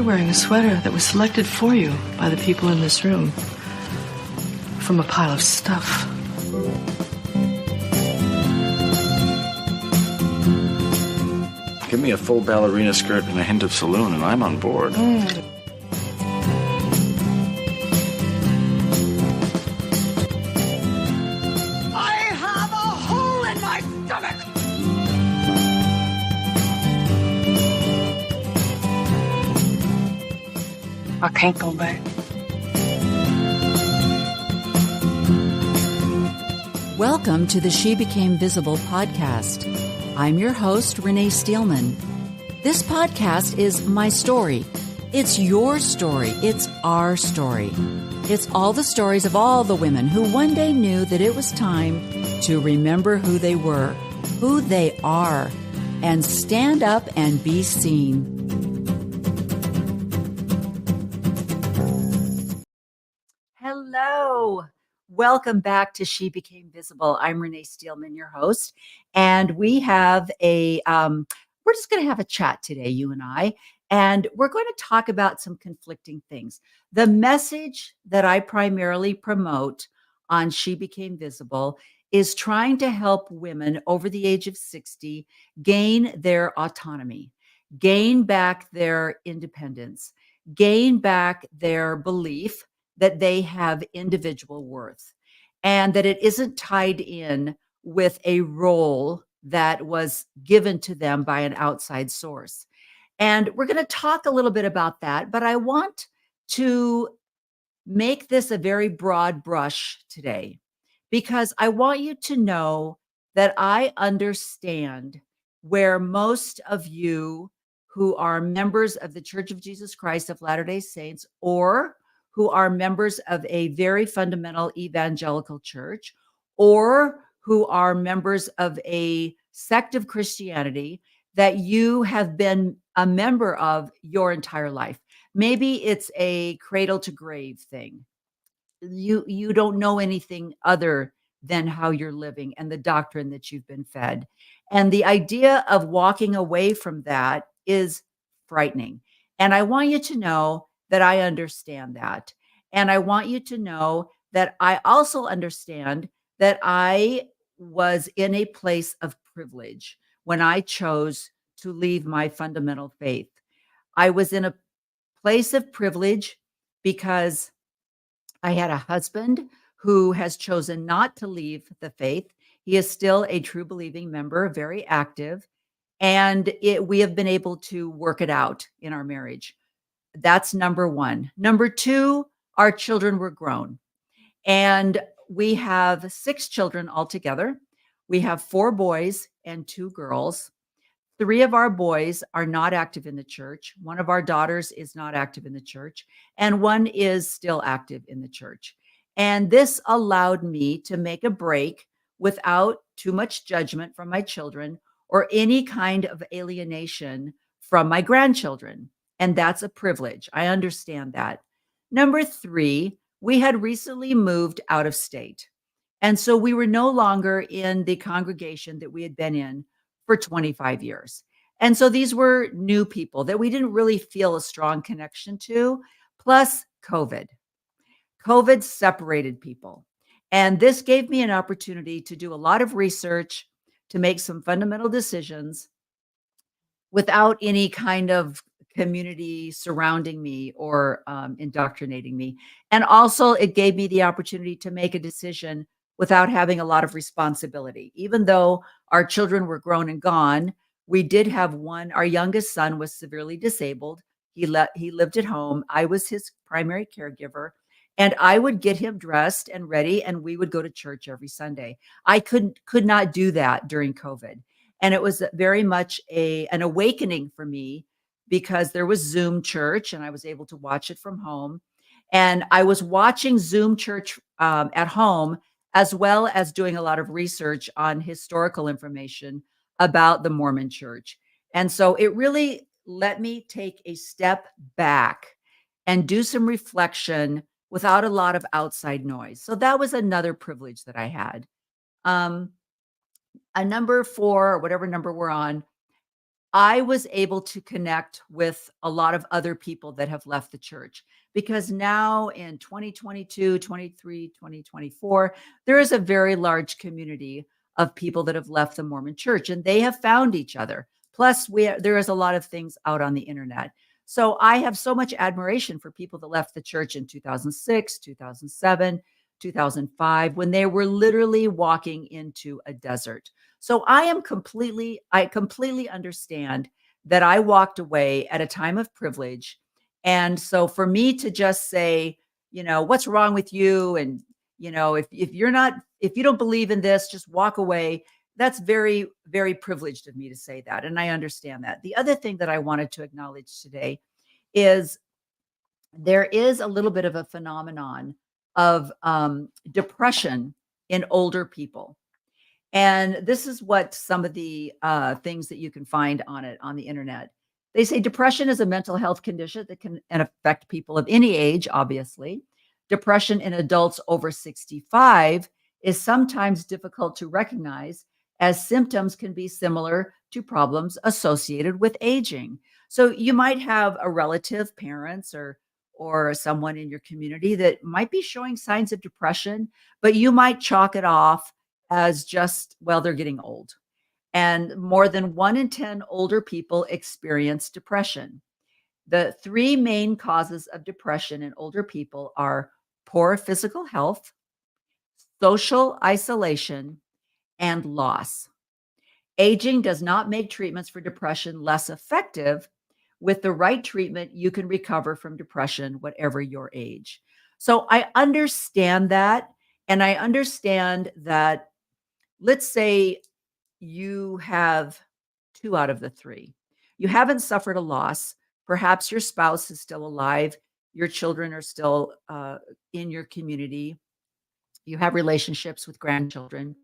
wearing a sweater that was selected for you by the people in this room from a pile of stuff. Give me a full ballerina skirt and a hint of saloon, and I'm on board. I can't go back. Welcome to the She Became Visible podcast. I'm your host, Renee Steelman. This podcast is my story. It's your story. It's our story. It's all the stories of all the women who one day knew that it was time to remember who they were, who they are, and stand up and be seen. Hello. Welcome back to She Became Visible. I'm Renee Steelman, your host, and we have we're just going to have a chat today, you and I, and we're going to talk about some conflicting things. The message that I primarily promote on She Became Visible is trying to help women over the age of 60 gain their autonomy, gain back their independence, gain back their belief that they have individual worth and that it isn't tied in with a role that was given to them by an outside source. And we're going to talk a little bit about that, but I want to make this a very broad brush today because I want you to know that I understand where most of you who are members of the Church of Jesus Christ of Latter-day Saints or who are members of a very fundamental evangelical church, or who are members of a sect of Christianity that you have been a member of your entire life. Maybe it's a cradle to grave thing. You don't know anything other than how you're living and the doctrine that you've been fed. And the idea of walking away from that is frightening. And I want you to know that I understand that. And I want you to know that I also understand that I was in a place of privilege when I chose to leave my fundamental faith. I was in a place of privilege because I had a husband who has chosen not to leave the faith. He is still a true believing member, very active, and we have been able to work it out in our marriage. That's number one. Number two, our children were grown. And we have 6 children altogether. We have 4 boys and 2 girls. 3 of our boys are not active in the church. One of our daughters is not active in the church. And one is still active in the church. And this allowed me to make a break without too much judgment from my children or any kind of alienation from my grandchildren. And that's a privilege. I understand that. Number 3, we had recently moved out of state. And so we were no longer in the congregation that we had been in for 25 years. And so these were new people that we didn't really feel a strong connection to, plus COVID. COVID separated people. And this gave me an opportunity to do a lot of research, to make some fundamental decisions without any kind of community surrounding me or indoctrinating me. And also it gave me the opportunity to make a decision without having a lot of responsibility. Even though our children were grown and gone, we did have one. Our youngest son was severely disabled. He lived at home. I was his primary caregiver, and I would get him dressed and ready, and we would go to church every Sunday. I could not do that during COVID. And it was very much an awakening for me because there was Zoom church and I was able to watch it from home. And I was watching Zoom church at home, as well as doing a lot of research on historical information about the Mormon church. And so it really let me take a step back and do some reflection without a lot of outside noise. So that was another privilege that I had. A number 4, or whatever number we're on, I was able to connect with a lot of other people that have left the church because now in 2022, 23, 2024, there is a very large community of people that have left the Mormon church and they have found each other. Plus, there is a lot of things out on the internet. So I have so much admiration for people that left the church in 2006, 2007, 2005, when they were literally walking into a desert. So I completely understand that I walked away at a time of privilege. And so for me to just say, what's wrong with you? And, if you don't believe in this, just walk away. That's very, very privileged of me to say that. And I understand that. The other thing that I wanted to acknowledge today is there is a little bit of a phenomenon of depression in older people. And this is what some of the things that you can find on the internet. They say depression is a mental health condition that can affect people of any age, obviously. Depression in adults over 65 is sometimes difficult to recognize as symptoms can be similar to problems associated with aging. So you might have a relative, parents, or someone in your community that might be showing signs of depression, but you might chalk it off as just, well, they're getting old. And more than 1 in 10 older people experience depression. The three main causes of depression in older people are poor physical health, social isolation, and loss. Aging does not make treatments for depression less effective. With the right treatment, you can recover from depression, whatever your age. So I understand that. And I understand that, let's say you have two out of the three. You haven't suffered a loss. Perhaps your spouse is still alive. Your children are still in your community. You have relationships with grandchildren,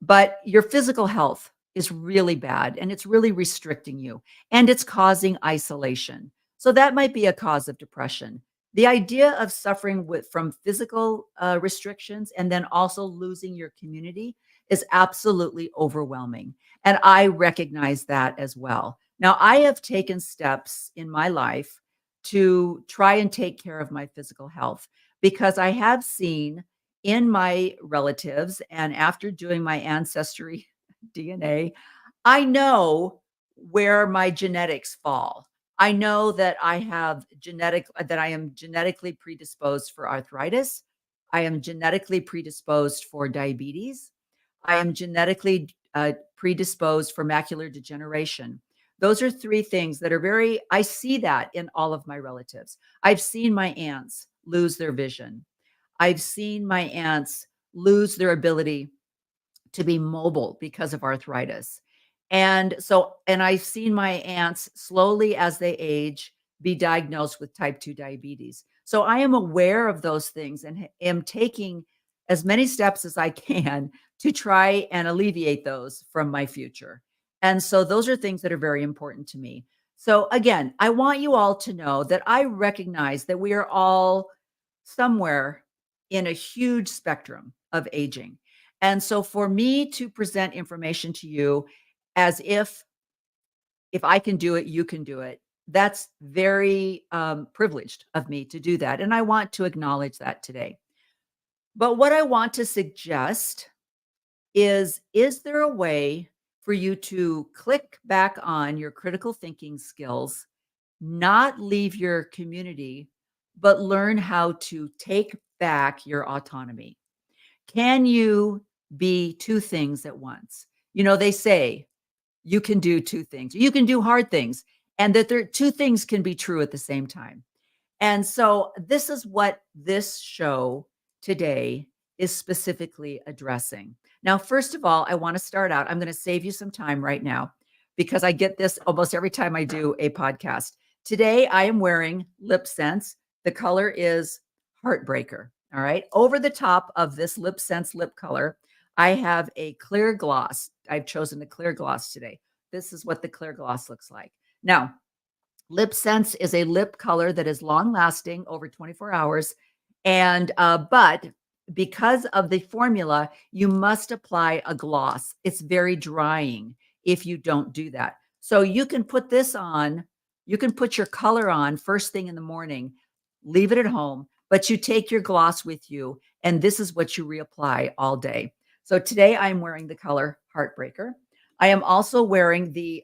but your physical health is really bad and it's really restricting you and it's causing isolation. So that might be a cause of depression. The idea of suffering from physical restrictions and then also losing your community is absolutely overwhelming. And I recognize that as well. Now, I have taken steps in my life to try and take care of my physical health because I have seen in my relatives and after doing my ancestry DNA, I know where my genetics fall. I know that I am genetically predisposed for arthritis. I am genetically predisposed for diabetes. I am genetically predisposed for macular degeneration. Those are three things that I see that in all of my relatives. I've seen my aunts lose their vision. I've seen my aunts lose their ability to be mobile because of arthritis. And I've seen my aunts slowly as they age be diagnosed with type 2 diabetes. So I am aware of those things and am taking as many steps as I can to try and alleviate those from my future. And so those are things that are very important to me. So again, I want you all to know that I recognize that we are all somewhere in a huge spectrum of aging. And so for me to present information to you as if I can do it, you can do it. That's very privileged of me to do that. And I want to acknowledge that today. But what I want to suggest is there a way for you to click back on your critical thinking skills, not leave your community, but learn how to take back your autonomy? Can you be two things at once? They say you can do two things. You can do hard things, and that there two things can be true at the same time. And so this is what this show today is specifically addressing. Now, first of all, I want to start out. I'm going to save you some time right now because I get this almost every time I do a podcast. Today, I am wearing Lip Sense. The color is Heartbreaker. All right. Over the top of this Lip Sense lip color, I have a clear gloss. I've chosen the clear gloss today. This is what the clear gloss looks like. Now, Lip Sense is a lip color that is long lasting, over 24 hours. And, but because of the formula, you must apply a gloss. It's very drying if you don't do that. So you can put this on, you can put your color on first thing in the morning, leave it at home, but you take your gloss with you, and this is what you reapply all day. So today I'm wearing the color Heartbreaker. I am also wearing the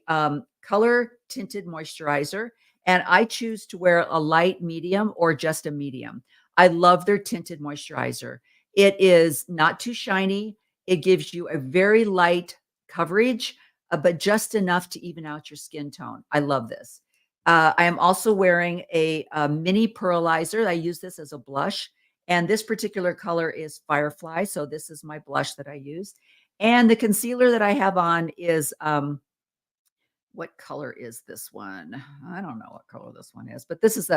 color tinted moisturizer, and I choose to wear a light medium or just a medium. I love their tinted moisturizer. It is not too shiny. It gives you a very light coverage, but just enough to even out your skin tone. I love this. I am also wearing a mini pearlizer. I use this as a blush, and this particular color is Firefly. So this is my blush that I use. And the concealer that I have on is what color is this one? I don't know what color this one is, but this is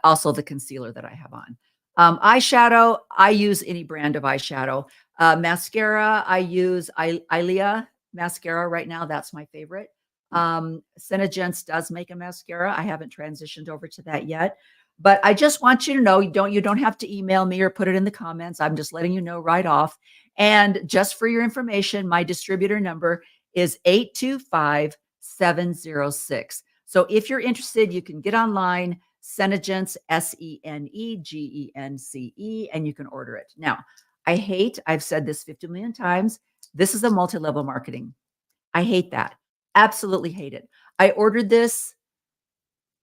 also the concealer that I have on. Eyeshadow, I use any brand of eyeshadow. Mascara, I use Ilia mascara right now. That's my favorite. Senegence does make a mascara. I haven't transitioned over to that yet, but I just want you to know, you don't have to email me or put it in the comments. I'm just letting you know right off. And just for your information, my distributor number is 825-706. So if you're interested, you can get online, Senegence, Senegence, and you can order it. Now, I've said this 50 million times, this is a multi-level marketing. I hate that. Absolutely hate it. I ordered this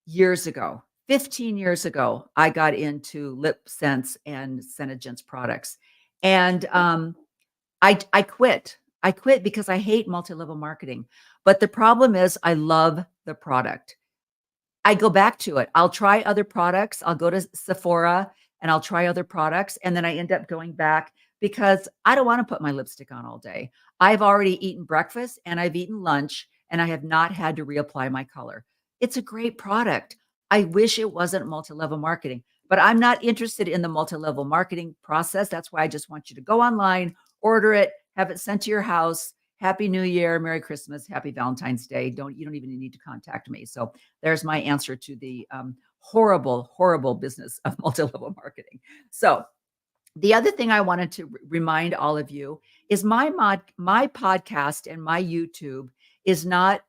years ago. 15 years ago, I got into Lip Sense and Senegence products. And I quit. I quit because I hate multi-level marketing. But the problem is I love the product. I go back to it. I'll try other products. I'll go to Sephora and I'll try other products. And then I end up going back because I don't want to put my lipstick on all day. I've already eaten breakfast and I've eaten lunch and I have not had to reapply my color. It's a great product. I wish it wasn't multi-level marketing, but I'm not interested in the multi-level marketing process. That's why I just want you to go online, order it, have it sent to your house. Happy New Year, Merry Christmas, Happy Valentine's Day. You don't even need to contact me. So there's my answer to the horrible, horrible business of multi-level marketing. So the other thing I wanted to remind all of you is my podcast and my YouTube is not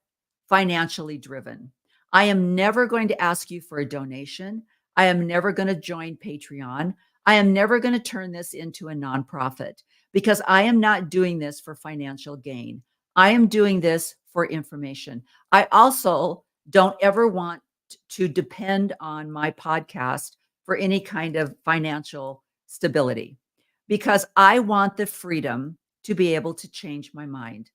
financially driven. I am never going to ask you for a donation. I am never going to join Patreon. I am never going to turn this into a nonprofit because I am not doing this for financial gain. I am doing this for information. I also don't ever want to depend on my podcast for any kind of financial stability because I want the freedom to be able to change my mind.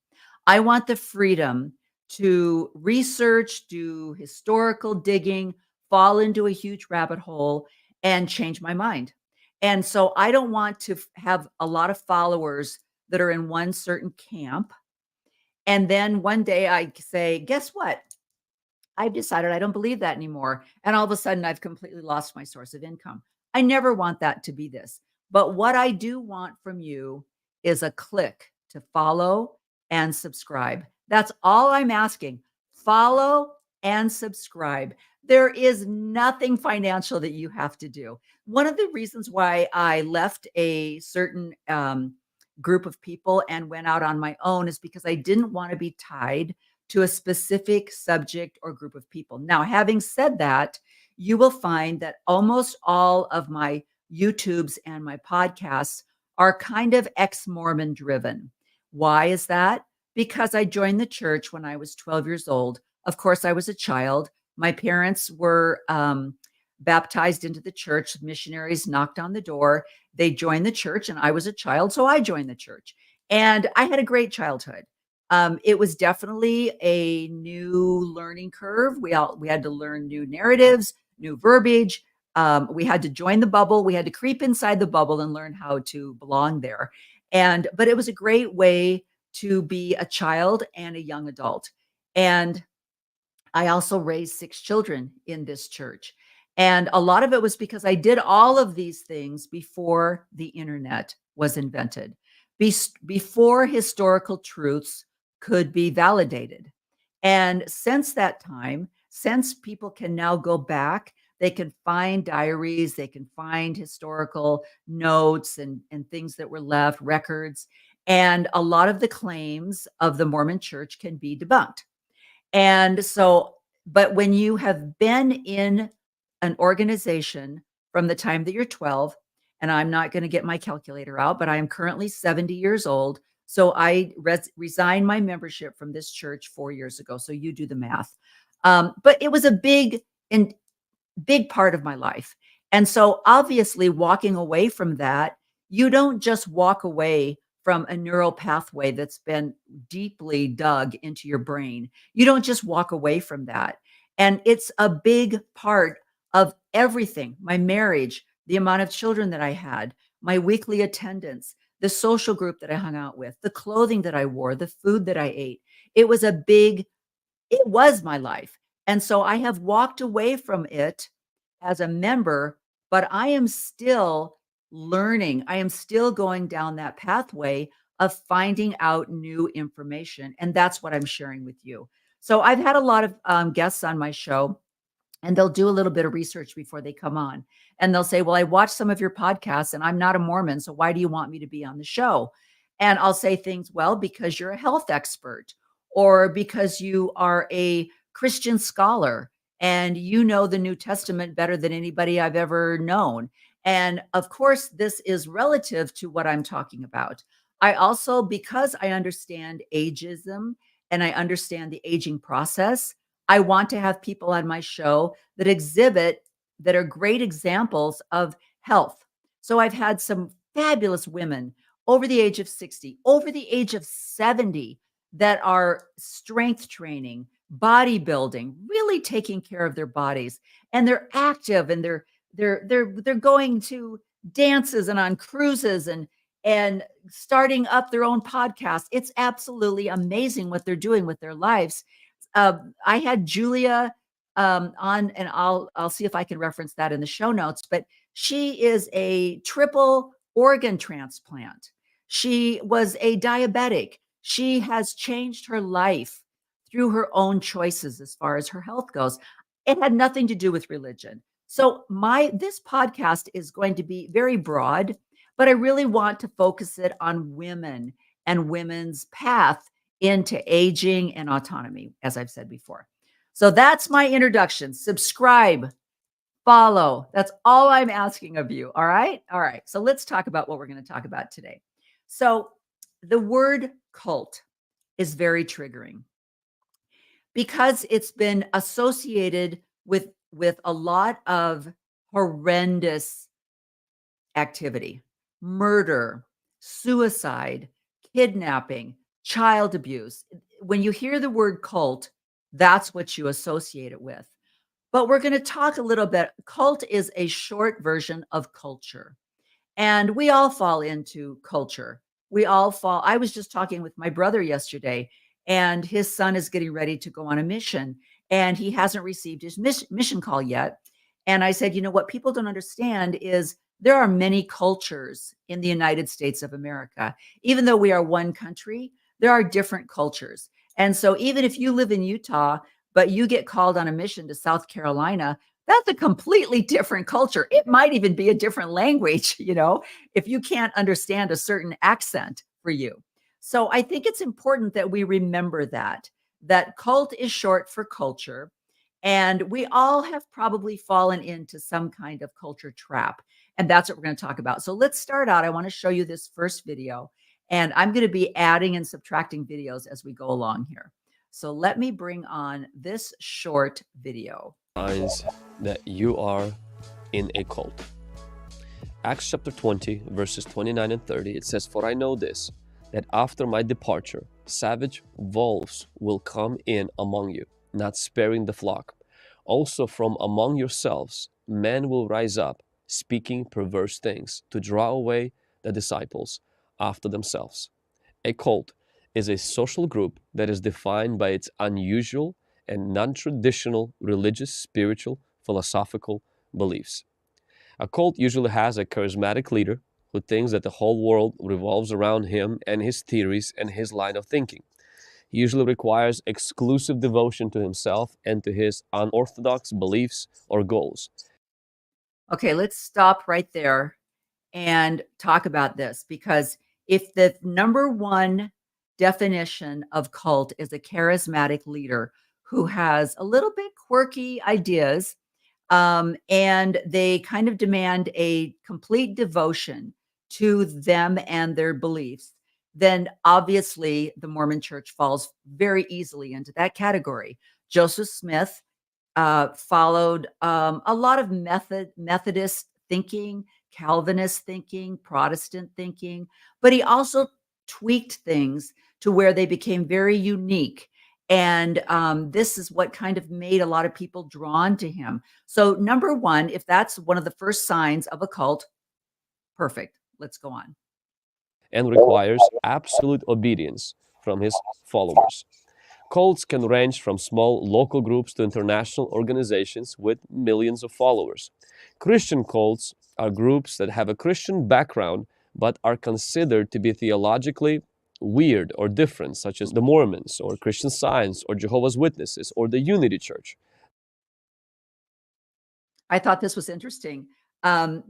I want the freedom to research, do historical digging, fall into a huge rabbit hole, and change my mind. And so I don't want to have a lot of followers that are in one certain camp. And then one day I say, guess what? I've decided I don't believe that anymore. And all of a sudden, I've completely lost my source of income. I never want that to be this. But what I do want from you is a click to follow and subscribe. That's all I'm asking. Follow and subscribe. There is nothing financial that you have to do. One of the reasons why I left a certain group of people and went out on my own is because I didn't want to be tied to a specific subject or group of people. Now, having said that, you will find that almost all of my YouTubes and my podcasts are kind of ex-Mormon driven. Why is that? Because I joined the church when I was 12 years old. Of course, I was a child. My parents were baptized into the church. Missionaries knocked on the door. They joined the church, and I was a child, so I joined the church. And I had a great childhood. It was definitely a new learning curve. We had to learn new narratives, new verbiage. We had to join the bubble. We had to creep inside the bubble and learn how to belong there. But it was a great way to be a child and a young adult. And I also raised 6 children in this church. And a lot of it was because I did all of these things before the internet was invented, before historical truths could be validated. And since that time, since people can now go back, they can find diaries, they can find historical notes and things that were left, records. And a lot of the claims of the Mormon church can be debunked. And so, but when you have been in an organization from the time that you're 12, and I'm not going to get my calculator out, but I am currently 70 years old. So I resigned my membership from this church 4 years ago. So you do the math. But it was a and big part of my life. And so obviously walking away from that, you don't just walk away from a neural pathway that's been deeply dug into your brain. You don't just walk away from that. And it's a big part of everything, my marriage, the amount of children that I had, my weekly attendance, the social group that I hung out with, the clothing that I wore, the food that I ate. It was my life. And so I have walked away from it as a member, but I am still learning. I am still going down that pathway of finding out new information. And that's what I'm sharing with you. So I've had a lot of guests on my show, and they'll do a little bit of research before they come on. And they'll say, well, I watched some of your podcasts and I'm not a Mormon. So why do you want me to be on the show? And I'll say things, well, because you're a health expert, or because you are a Christian scholar and you know the New Testament better than anybody I've ever known. And of course, this is relative to what I'm talking about. I also, because I understand ageism and I understand the aging process, I want to have people on my show that are great examples of health. So I've had some fabulous women over the age of 60, over the age of 70, that are strength training, bodybuilding, really taking care of their bodies, and they're active, and they're going to dances and on cruises, and starting up their own podcast. It's absolutely amazing what they're doing with their lives. I had Julia on, and I'll see if I can reference that in the show notes. But she is a triple organ transplant. She was a diabetic. She has changed her life through her own choices as far as her health goes. It had nothing to do with religion. So this podcast is going to be very broad, but I really want to focus it on women and women's path into aging and autonomy, as I've said before. So that's my introduction. Subscribe, follow. That's all I'm asking of you. All right. All right. So let's talk about what we're going to talk about today. So the word cult is very triggering because it's been associated with a lot of horrendous activity, murder, suicide, kidnapping, child abuse. When you hear the word cult, that's what you associate it with. But we're going to talk a little bit. Cult is a short version of culture. And we all fall into culture. I was just talking with my brother yesterday, and his son is getting ready to go on a mission, and he hasn't received his mission call yet. And I said, what people don't understand is there are many cultures in the United States of America. Even though we are one country, there are different cultures. And so even if you live in Utah, but you get called on a mission to South Carolina, that's a completely different culture. It might even be a different language, if you can't understand a certain accent for you. So I think it's important that we remember that cult is short for culture. And we all have probably fallen into some kind of culture trap. And that's what we're going to talk about. So let's start out. I want to show you this first video, and I'm going to be adding and subtracting videos as we go along here. So let me bring on this short video. Signs that you are in a cult. Acts chapter 20, verses 29 and 30, it says, "For I know this, that after my departure, savage wolves will come in among you, not sparing the flock. Also from among yourselves, men will rise up, speaking perverse things, to draw away the disciples after themselves." A cult is a social group that is defined by its unusual and non-traditional religious, spiritual, philosophical beliefs. A cult usually has a charismatic leader who thinks that the whole world revolves around him and his theories and his line of thinking. He usually requires exclusive devotion to himself and to his unorthodox beliefs or goals. Okay, let's stop right there and talk about this, because if the number one definition of cult is a charismatic leader who has a little bit quirky ideas, and they kind of demand a complete devotion to them and their beliefs, then obviously the Mormon church falls very easily into that category. Joseph Smith followed a lot of Methodist thinking, Calvinist thinking, Protestant thinking, but he also tweaked things to where they became very unique. And this is what kind of made a lot of people drawn to him. So, number one, if that's one of the first signs of a cult, perfect. Let's go on. and requires absolute obedience from his followers. Cults can range from small local groups to international organizations with millions of followers. Christian cults are groups that have a Christian background but are considered to be theologically weird or different, such as the Mormons or Christian Science or Jehovah's Witnesses or the Unity Church. I thought this was interesting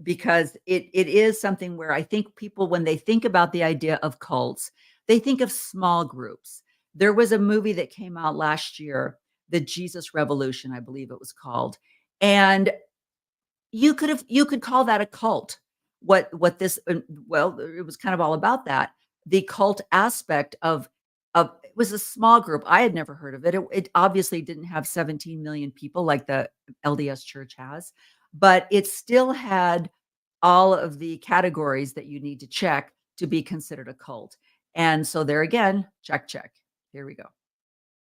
because it is something where I think people, when they think about the idea of cults, they think of small groups. There was a movie that came out last year, The Jesus Revolution, I believe it was called, and you could call that a cult. What this well, it was kind of all about that. The cult aspect of it was a small group. I had never heard of it. It obviously didn't have 17 million people like the LDS Church has, but it still had all of the categories that you need to check to be considered a cult. And so there again, check, check. Here we go.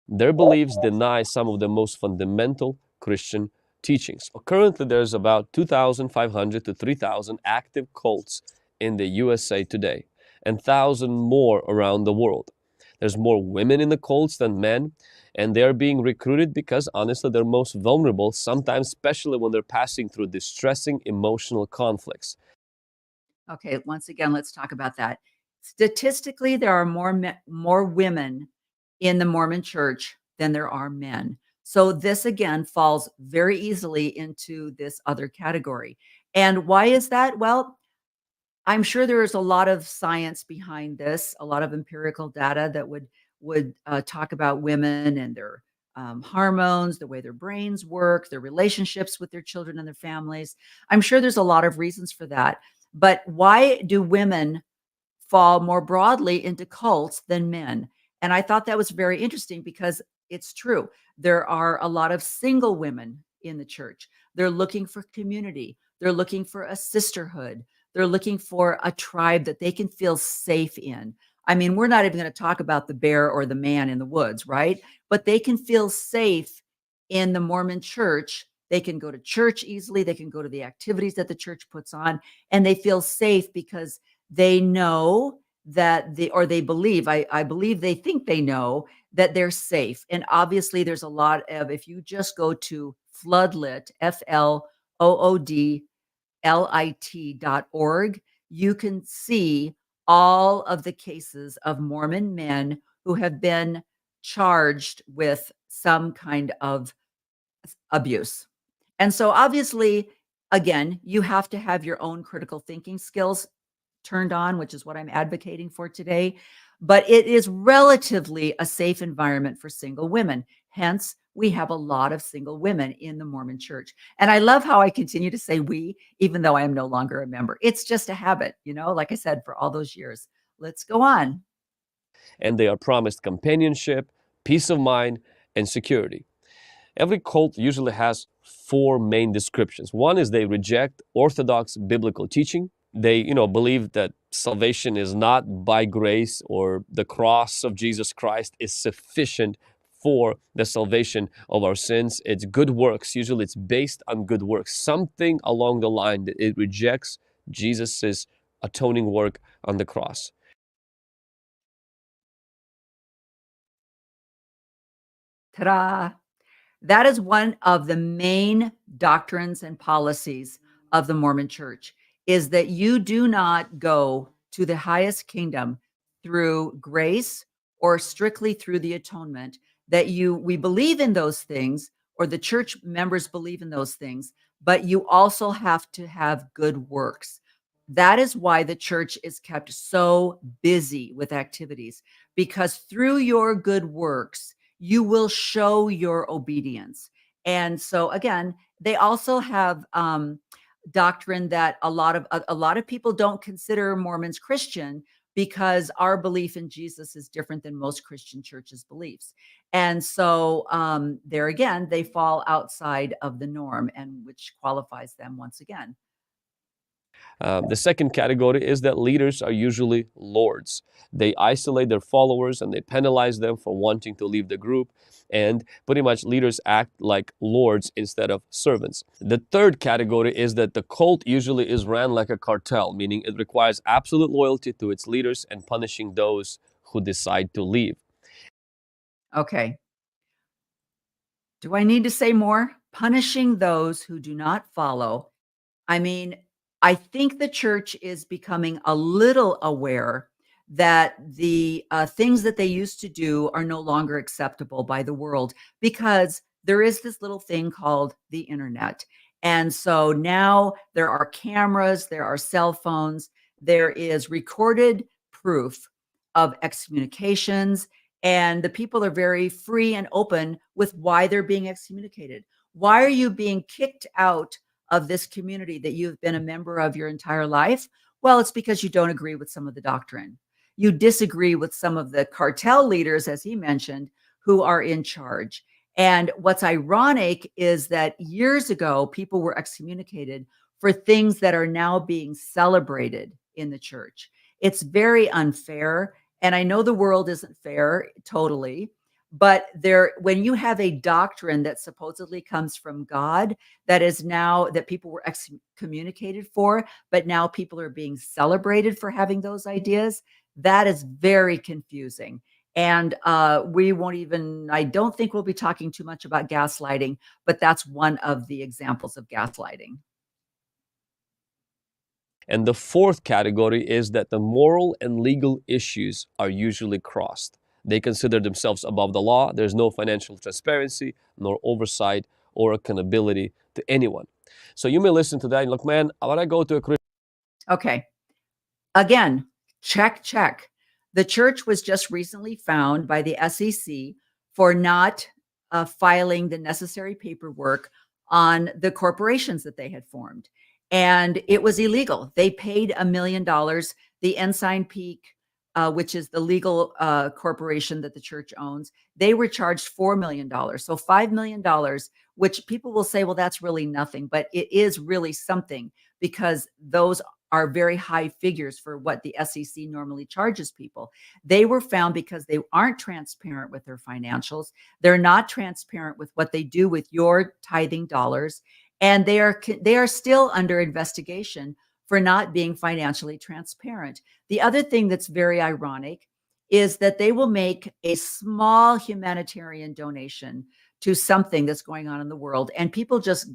Their beliefs deny some of the most fundamental Christian teachings. Currently, there's about 2,500 to 3,000 active cults in the USA today, and 1,000 more around the world. There's more women in the cults than men, and they're being recruited because honestly, they're most vulnerable, sometimes especially when they're passing through distressing emotional conflicts. Okay, once again, let's talk about that. Statistically, there are more women in the Mormon Church than there are men. So this again falls very easily into this other category. And why is that? Well, I'm sure there is a lot of science behind this, a lot of empirical data that would talk about women and their hormones, the way their brains work, their relationships with their children and their families. I'm sure there's a lot of reasons for that. But why do women fall more broadly into cults than men? And I thought that was very interesting because it's true. There are a lot of single women in the church. They're looking for community, they're looking for a sisterhood, they're looking for a tribe that they can feel safe in. I mean, we're not even going to talk about the bear or the man in the woods, right? But they can feel safe in the Mormon church. They can go to church easily. They can go to the activities that the church puts on, and they feel safe because they know that or they believe, I believe they think they know that they're safe. And obviously, there's a lot of, if you just go to floodlit, FLOODLIT.org, you can see all of the cases of Mormon men who have been charged with some kind of abuse. And so obviously, again, you have to have your own critical thinking skills turned on, which is what I'm advocating for today. But it is relatively a safe environment for single women. Hence, we have a lot of single women in the Mormon church. And I love how I continue to say we, even though I am no longer a member. It's just a habit, like I said, for all those years. Let's go on. And they are promised companionship, peace of mind, and security. Every cult usually has four main descriptions. One is they reject orthodox biblical teaching. They, believe that salvation is not by grace, or the cross of Jesus Christ is sufficient for the salvation of our sins. It's good works. Usually it's based on good works. Something along the line that it rejects Jesus's atoning work on the cross. Ta-da! That is one of the main doctrines and policies of the Mormon church, is that you do not go to the highest kingdom through grace or strictly through the atonement. That we believe in those things, or the church members believe in those things, but you also have to have good works. That is why the church is kept so busy with activities, because through your good works, you will show your obedience. And so again, they also have doctrine that a lot of people don't consider Mormons Christian because our belief in Jesus is different than most Christian churches' beliefs. And so there again, they fall outside of the norm, and which qualifies them once again. The second category is that leaders are usually lords. They isolate their followers and they penalize them for wanting to leave the group. And pretty much leaders act like lords instead of servants. The third category is that the cult usually is ran like a cartel, meaning it requires absolute loyalty to its leaders and punishing those who decide to leave. Okay. Do I need to say more? Punishing those who do not follow. I mean, I think the church is becoming a little aware that the things that they used to do are no longer acceptable by the world, because there is this little thing called the internet. And so now there are cameras, there are cell phones, there is recorded proof of excommunications, and the people are very free and open with why they're being excommunicated. Why are you being kicked out of this community that you've been a member of your entire life? Well, it's because you don't agree with some of the doctrine. You disagree with some of the cartel leaders, as he mentioned, who are in charge. And what's ironic is that years ago, people were excommunicated for things that are now being celebrated in the church. It's very unfair. And I know the world isn't fair totally, but when you have a doctrine that supposedly comes from God, that is now that people were excommunicated for, but now people are being celebrated for having those ideas, that is very confusing. And we won't even, I don't think we'll be talking too much about gaslighting, but that's one of the examples of gaslighting. And the fourth category is that the moral and legal issues are usually crossed. They consider themselves above the law. There's no financial transparency, nor oversight or accountability to anyone. So you may listen to that and look, man, when I go to a Christian. Okay. Again, check. The church was just recently found by the SEC for not filing the necessary paperwork on the corporations that they had formed. And it was illegal. They paid $1 million. The Ensign Peak, which is the legal corporation that the church owns, they were charged $4 million. So $5 million, which people will say, well, that's really nothing, but it is really something, because those are very high figures for what the SEC normally charges people. They were found because they aren't transparent with their financials. They're not transparent with what they do with your tithing dollars. And they are still under investigation for not being financially transparent. The other thing that's very ironic is that they will make a small humanitarian donation to something that's going on in the world, and people just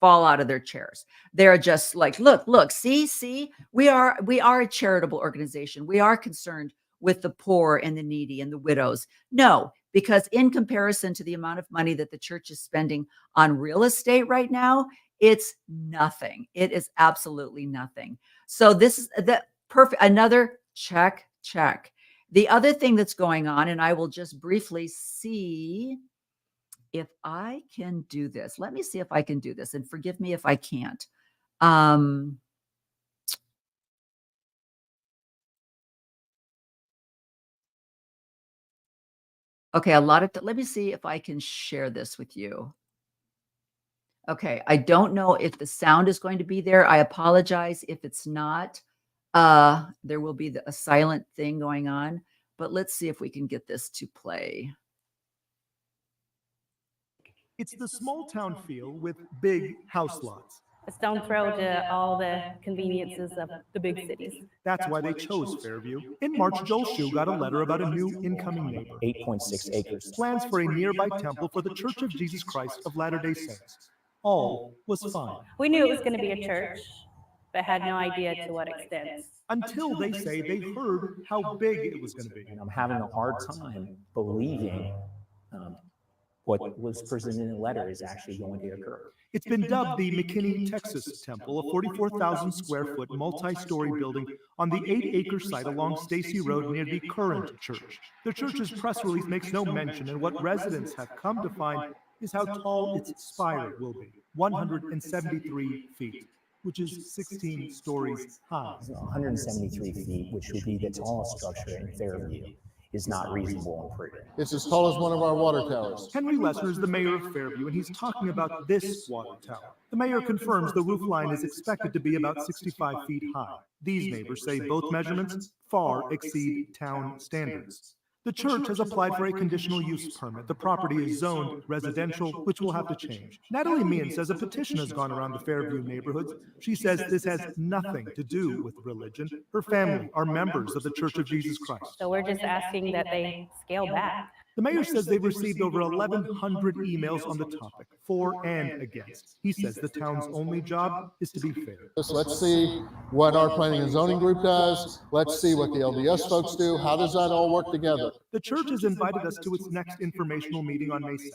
fall out of their chairs. They're just like, look, see, we are a charitable organization. We are concerned with the poor and the needy and the widows. No, because in comparison to the amount of money that the church is spending on real estate right now, it's nothing. It is absolutely nothing. So this is the perfect, another check. The other thing that's going on, and I will just briefly see if I can do this. Let me see if I can do this, and forgive me if I can't. Okay, let me see if I can share this with you. Okay, I don't know if the sound is going to be there. I apologize if it's not. There will be a silent thing going on, but let's see if we can get this to play. It's the small town feel with big house lots. A stone throw to all the conveniences of the big cities. That's why they chose Fairview. In March, Joel Shue got a letter about a new incoming neighbor. 8.6 acres. Plans for a nearby temple for the Church of Jesus Christ of Latter-day Saints. All was fine. We knew it was going to be a church, but had no idea to what extent. Until they say they heard how big it was going to be. And I'm having a hard time believing what was presented in the letter is actually going to occur. It's been dubbed the McKinney, Texas Temple, a 44,000 square foot multi-story building on the 8-acre site along Stacy Road near the current church. The church's press release makes no mention, and what residents have come to find is how tall its spire will be, 173 feet, which is 16 stories high. 173 feet, which would be the tallest structure in Fairview, is not reasonable and prudent. It's as tall as one of our water towers. Henry Lessner is the mayor of Fairview, and he's talking about this water tower. The mayor confirms the roof line is expected to be about 65 feet high. These neighbors say both measurements far exceed town standards. The church has applied for a conditional use permit. The property is zoned residential, which will have to change. Natalie Meehan says a petition has gone around the Fairview neighborhoods. She says this has nothing to do with religion. Her family are members of the Church of Jesus Christ. So we're just asking that they scale back. The mayor says they've received over 1,100 emails on the topic, for and against. He says the town's only job is to be fair. Let's see what our planning and zoning group does. Let's see what the LDS folks do. How does that all work together? The church has invited us to its next informational meeting on May 2nd.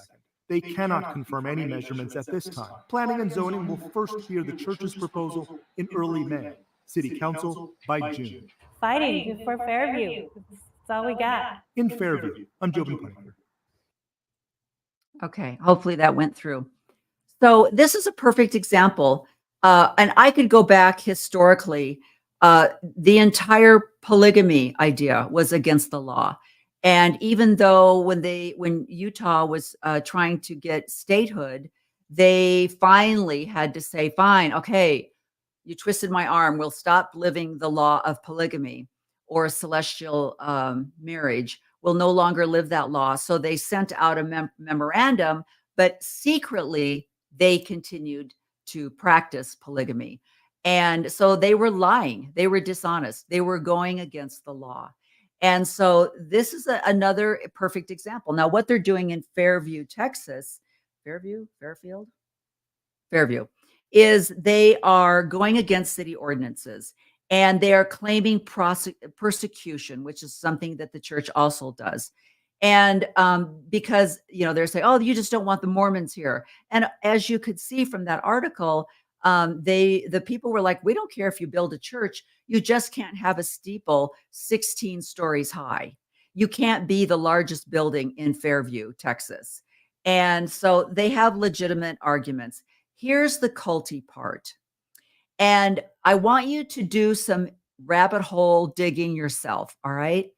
They cannot confirm any measurements at this time. Planning and zoning will first hear the church's proposal in early May. City Council by June. Fighting for Fairview. That's all we got. In Fairview, I'm Joe Piper. Okay, hopefully that went through. So this is a perfect example, and I could go back historically. The entire polygamy idea was against the law, and even though when Utah was trying to get statehood, they finally had to say, "Fine, okay, you twisted my arm. We'll stop living the law of polygamy or celestial marriage. Will no longer live that law." So they sent out a memorandum, but secretly they continued to practice polygamy. And so they were lying. They were dishonest. They were going against the law. And so this is another perfect example. Now, what they're doing in Fairview, Texas, Fairfield, is they are going against city ordinances. And they are claiming persecution, which is something that the church also does. And because, they're saying, "Oh, you just don't want the Mormons here." And as you could see from that article, the people were like, "We don't care if you build a church. You just can't have a steeple 16 stories high. You can't be the largest building in Fairview, Texas." And so they have legitimate arguments. Here's the culty part. And I want you to do some rabbit hole digging yourself, all right?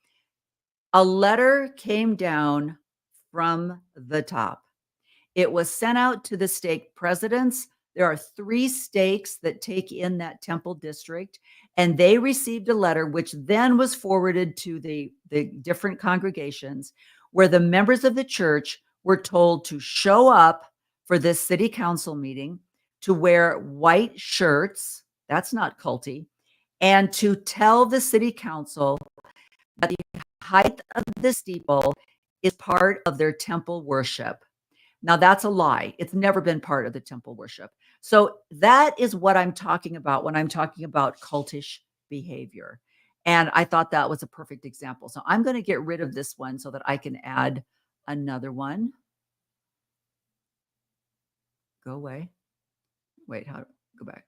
A letter came down from the top. It was sent out to the stake presidents. There are 3 stakes that take in that temple district, and they received a letter which then was forwarded to the different congregations, where the members of the church were told to show up for this city council meeting, to wear white shirts, that's not culty, and to tell the city council that the height of the steeple is part of their temple worship. Now, that's a lie. It's never been part of the temple worship. So that is what I'm talking about when I'm talking about cultish behavior. And I thought that was a perfect example. So I'm going to get rid of this one so that I can add another one. Go away. Wait, how? Go back.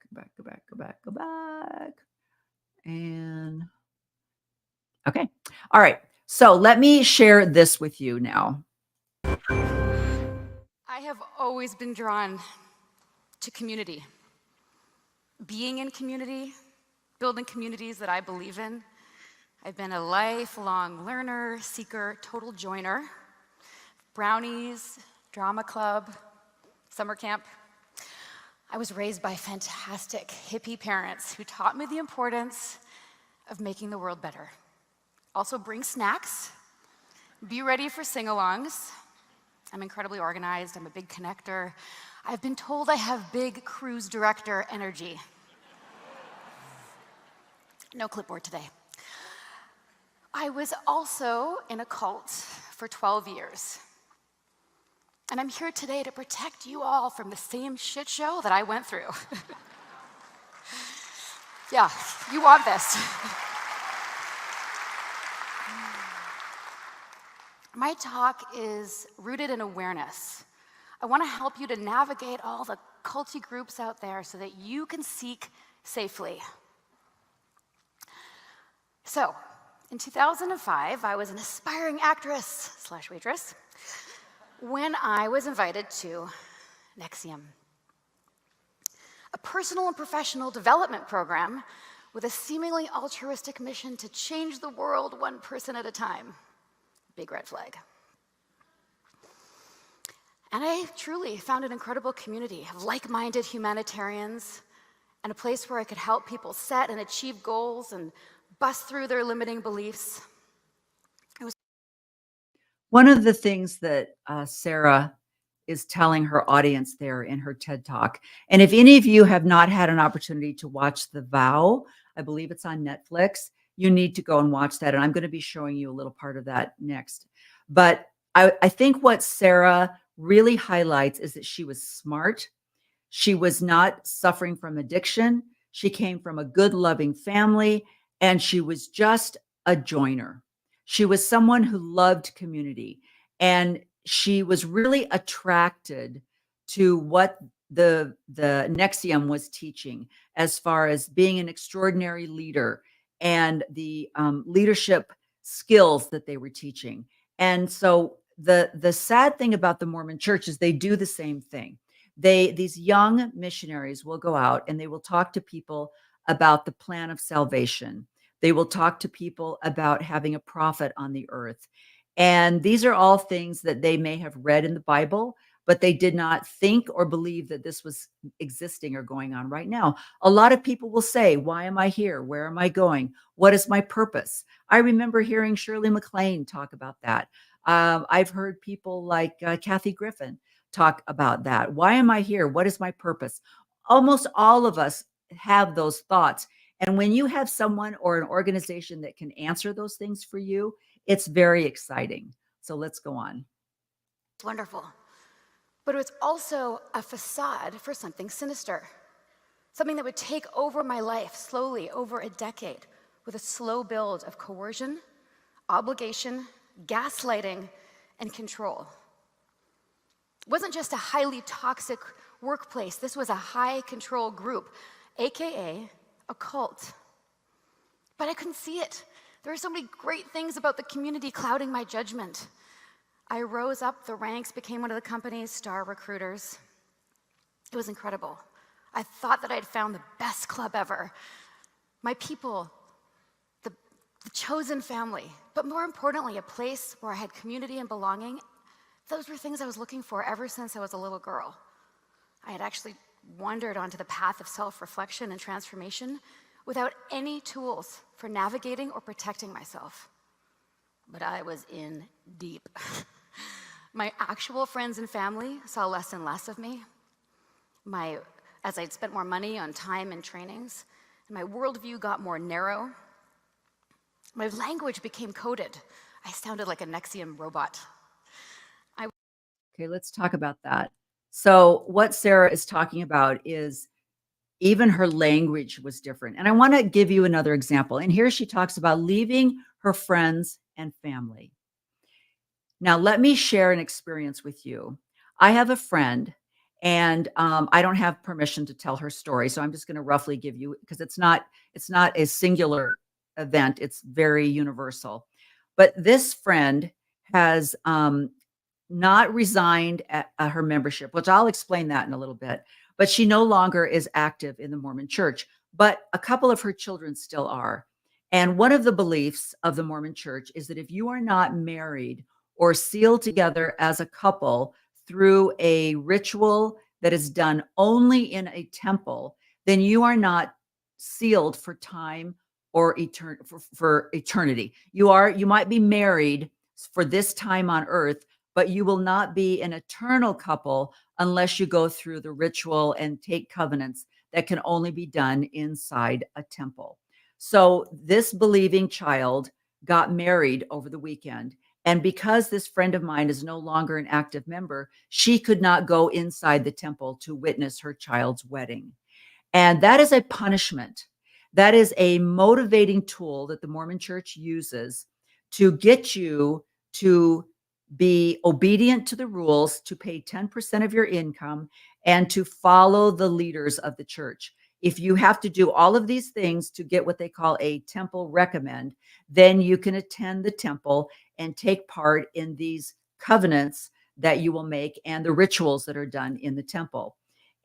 And okay. All right. So let me share this with you now. I have always been drawn to community. Being in community, building communities that I believe in. I've been a lifelong learner, seeker, total joiner. Brownies, drama club, summer camp. I was raised by fantastic hippie parents who taught me the importance of making the world better. Also bring snacks, be ready for sing-alongs. I'm incredibly organized, I'm a big connector. I've been told I have big cruise director energy. No clipboard today. I was also in a cult for 12 years. And I'm here today to protect you all from the same shit show that I went through. Yeah, you want this. My talk is rooted in awareness. I want to help you to navigate all the culty groups out there so that you can seek safely. So, in 2005, I was an aspiring actress / waitress when I was invited to NXIVM, a personal and professional development program with a seemingly altruistic mission to change the world one person at a time. Big red flag. And I truly found an incredible community of like-minded humanitarians and a place where I could help people set and achieve goals and bust through their limiting beliefs. One of the things that Sarah is telling her audience there in her TED Talk, and if any of you have not had an opportunity to watch The Vow, I believe it's on Netflix, you need to go and watch that. And I'm going to be showing you a little part of that next. But I think what Sarah really highlights is that she was smart. She was not suffering from addiction. She came from a good, loving family, and she was just a joiner. She was someone who loved community, and she was really attracted to what the NXIVM was teaching as far as being an extraordinary leader and the leadership skills that they were teaching. And so the sad thing about the Mormon Church is they do the same thing. These young missionaries will go out and they will talk to people about the plan of salvation. They will talk to people about having a prophet on the earth. And these are all things that they may have read in the Bible, but they did not think or believe that this was existing or going on right now. A lot of people will say, why am I here? Where am I going? What is my purpose? I remember hearing Shirley MacLaine talk about that. I've heard people like Kathy Griffin talk about that. Why am I here? What is my purpose? Almost all of us have those thoughts. And when you have someone or an organization that can answer those things for you, it's very exciting. So let's go on. It's wonderful. But it was also a facade for something sinister, something that would take over my life slowly over a decade with a slow build of coercion, obligation, gaslighting, and control. It wasn't just a highly toxic workplace. This was a high control group, AKA a cult. But I couldn't see it. There were so many great things about the community clouding my judgment. I rose up the ranks, became one of the company's star recruiters. It was incredible. I thought that I'd found the best club ever. My people, the chosen family, but more importantly, a place where I had community and belonging. Those were things I was looking for ever since I was a little girl. I had actually wandered onto the path of self-reflection and transformation without any tools for navigating or protecting myself. But I was in deep. My actual friends and family saw less and less of me. As I'd spent more money on time and trainings, and my worldview got more narrow. My language became coded. I sounded like a NXIVM robot. Okay, let's talk about that. So what Sarah is talking about is even her language was different. And I want to give you another example. And here she talks about leaving her friends and family. Now, let me share an experience with you. I have a friend, and I don't have permission to tell her story. So I'm just going to roughly give you, because it's not a singular event. It's very universal. But this friend has not resigned at her membership, which I'll explain that in a little bit. But she no longer is active in the Mormon Church, but a couple of her children still are. And one of the beliefs of the Mormon Church is that if you are not married or sealed together as a couple through a ritual that is done only in a temple, then you are not sealed for time or for eternity. You might be married for this time on earth, but you will not be an eternal couple unless you go through the ritual and take covenants that can only be done inside a temple. So this believing child got married over the weekend. And because this friend of mine is no longer an active member, she could not go inside the temple to witness her child's wedding. And that is a punishment. That is a motivating tool that the Mormon Church uses to get you to be obedient to the rules, to pay 10% of your income, and to follow the leaders of the church. If you have to do all of these things to get what they call a temple recommend, then you can attend the temple and take part in these covenants that you will make and the rituals that are done in the temple.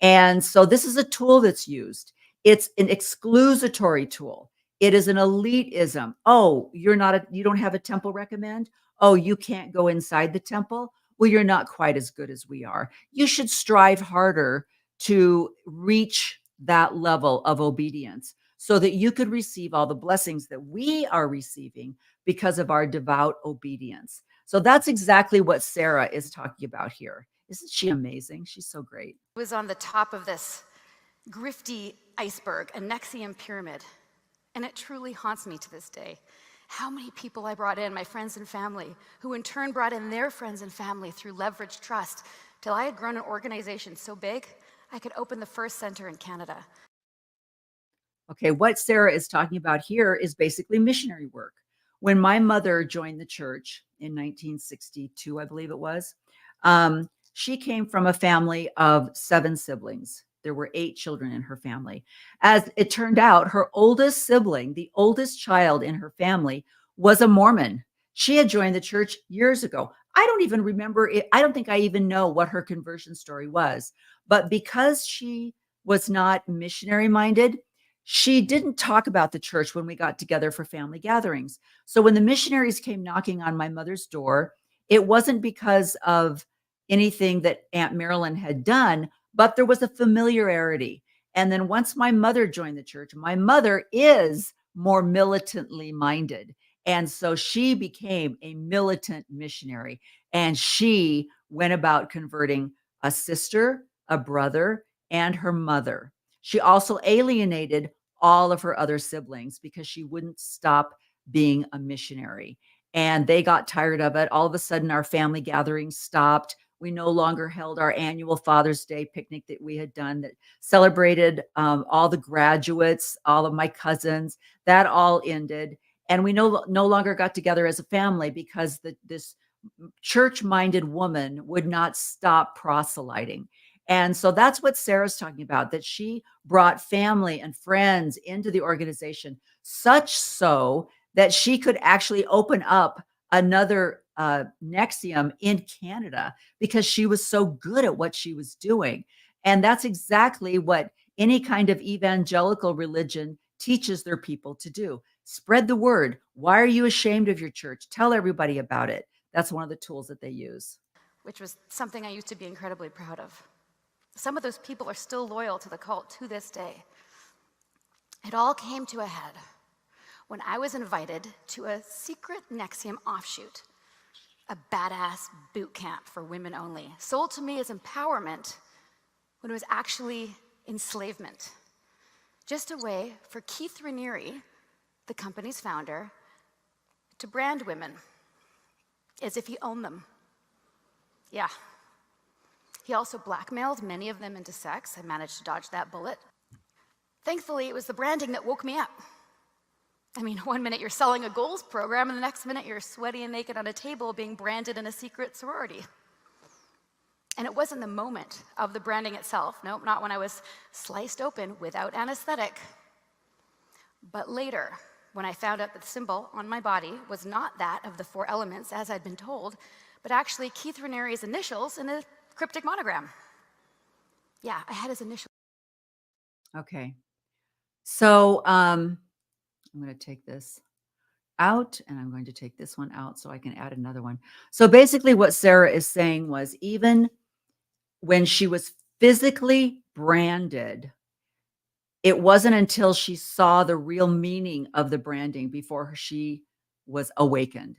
And so this is a tool that's used. It's an exclusatory tool. It is an elitism. Oh, you don't have a temple recommend? Oh, you can't go inside the temple? Well, you're not quite as good as we are. You should strive harder to reach that level of obedience so that you could receive all the blessings that we are receiving because of our devout obedience. So that's exactly what Sarah is talking about here. Isn't she amazing? She's so great. Was on the top of this grifty iceberg, a Nexium pyramid, and it truly haunts me to this day. How many people I brought in, my friends and family, who in turn brought in their friends and family through leveraged trust, till I had grown an organization so big, I could open the first center in Canada. Okay, what Sarah is talking about here is basically missionary work. When my mother joined the church in 1962, I believe it was, she came from a family of 7 siblings. There were 8 children in her family. As it turned out, her oldest sibling, the oldest child in her family, was a Mormon. She had joined the church years ago. I don't even remember it. I don't think I even know what her conversion story was. But because she was not missionary minded, she didn't talk about the church when we got together for family gatherings. So when the missionaries came knocking on my mother's door, it wasn't because of anything that Aunt Marilyn had done, but there was a familiarity. And then once my mother joined the church, my mother is more militantly minded. And so she became a militant missionary, and she went about converting a sister, a brother, and her mother. She also alienated all of her other siblings because she wouldn't stop being a missionary. And they got tired of it. All of a sudden, our family gatherings stopped. We no longer held our annual Father's Day picnic that we had done that celebrated all the graduates, all of my cousins. That all ended. And we no longer got together as a family because this church-minded woman would not stop proselyting. And so that's what Sarah's talking about, that she brought family and friends into the organization, such so that she could actually open up another Nexium in Canada because she was so good at what she was doing. And that's exactly what any kind of evangelical religion teaches their people to do. Spread the word. Why are you ashamed of your church? Tell everybody about it. That's one of the tools that they use. Which was something I used to be incredibly proud of. Some of those people are still loyal to the cult to this day. It all came to a head when I was invited to a secret Nexium offshoot, a badass boot camp for women only, sold to me as empowerment when it was actually enslavement. Just a way for Keith Raniere, the company's founder, to brand women as if he owned them. Yeah. He also blackmailed many of them into sex. I managed to dodge that bullet. Thankfully, it was the branding that woke me up. I mean, one minute you're selling a goals program, and the next minute you're sweaty and naked on a table being branded in a secret sorority. And it wasn't the moment of the branding itself. Nope, not when I was sliced open without anesthetic. But later, when I found out that the symbol on my body was not that of the 4 elements, as I'd been told, but actually Keith Raniere's initials in a cryptic monogram. Yeah, I had his initials. Okay. So I'm going to take this out and I'm going to take this one out so I can add another one. So basically what Sarah is saying was, even when she was physically branded, it wasn't until she saw the real meaning of the branding before she was awakened.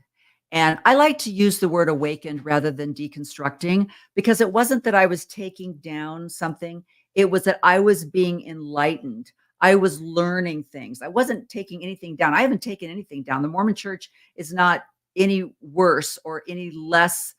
And I like to use the word awakened rather than deconstructing, because it wasn't that I was taking down something. It was that I was being enlightened. I was learning things. I wasn't taking anything down. I haven't taken anything down. The Mormon Church is not any worse or any less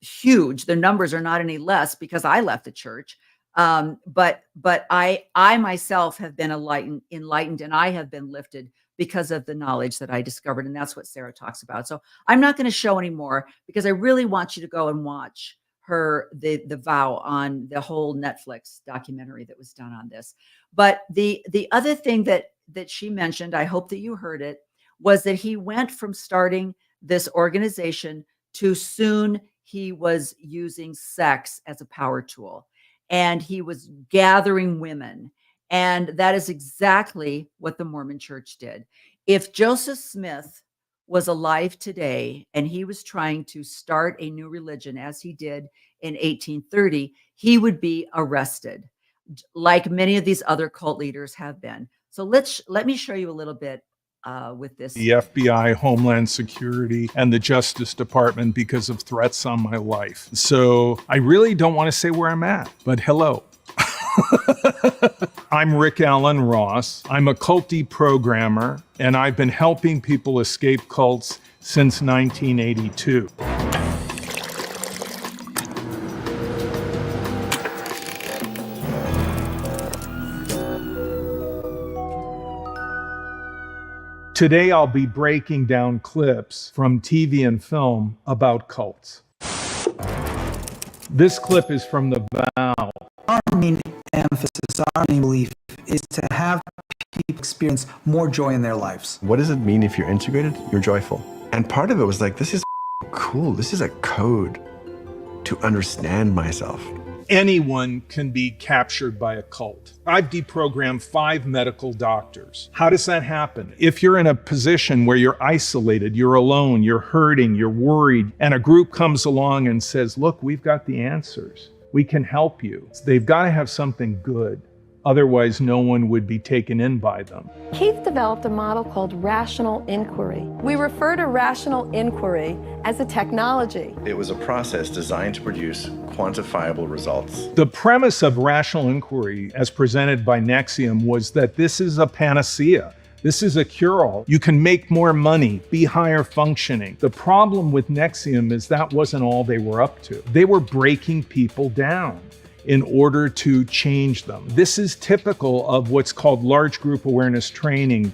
huge. The numbers are not any less because I left the church. But I myself have been enlightened, and I have been lifted because of the knowledge that I discovered. And that's what Sarah talks about. So I'm not going to show anymore because I really want you to go and watch the vow on the whole Netflix documentary that was done on this. But the other thing that she mentioned, I hope that you heard it, was that he went from starting this organization to soon he was using sex as a power tool, and he was gathering women. And that is exactly what the Mormon Church did. If Joseph Smith was alive today and he was trying to start a new religion, as he did in 1830, he would be arrested, like many of these other cult leaders have been. So let me show you a little bit with this. The FBI, Homeland Security, and the Justice Department because of threats on my life. So I really don't want to say where I'm at, but hello. I'm Rick Allen Ross. I'm a cult deprogrammer, and I've been helping people escape cults since 1982. Today, I'll be breaking down clips from TV and film about cults. This clip is from the vow. Our main emphasis, our main belief is to have people experience more joy in their lives. What does it mean if you're integrated? You're joyful. And part of it was like, this is cool. This is a code to understand myself. Anyone can be captured by a cult. I've deprogrammed 5 medical doctors. How does that happen? If you're in a position where you're isolated, you're alone, you're hurting, you're worried, and a group comes along and says, look, we've got the answers. We can help you. They've got to have something good. Otherwise, no one would be taken in by them. Keith developed a model called rational inquiry. We refer to rational inquiry as a technology. It was a process designed to produce quantifiable results. The premise of rational inquiry, as presented by NXIVM, was that this is a panacea. This is a cure-all. You can make more money, be higher functioning. The problem with NXIVM is that wasn't all they were up to. They were breaking people down in order to change them. This is typical of what's called large group awareness training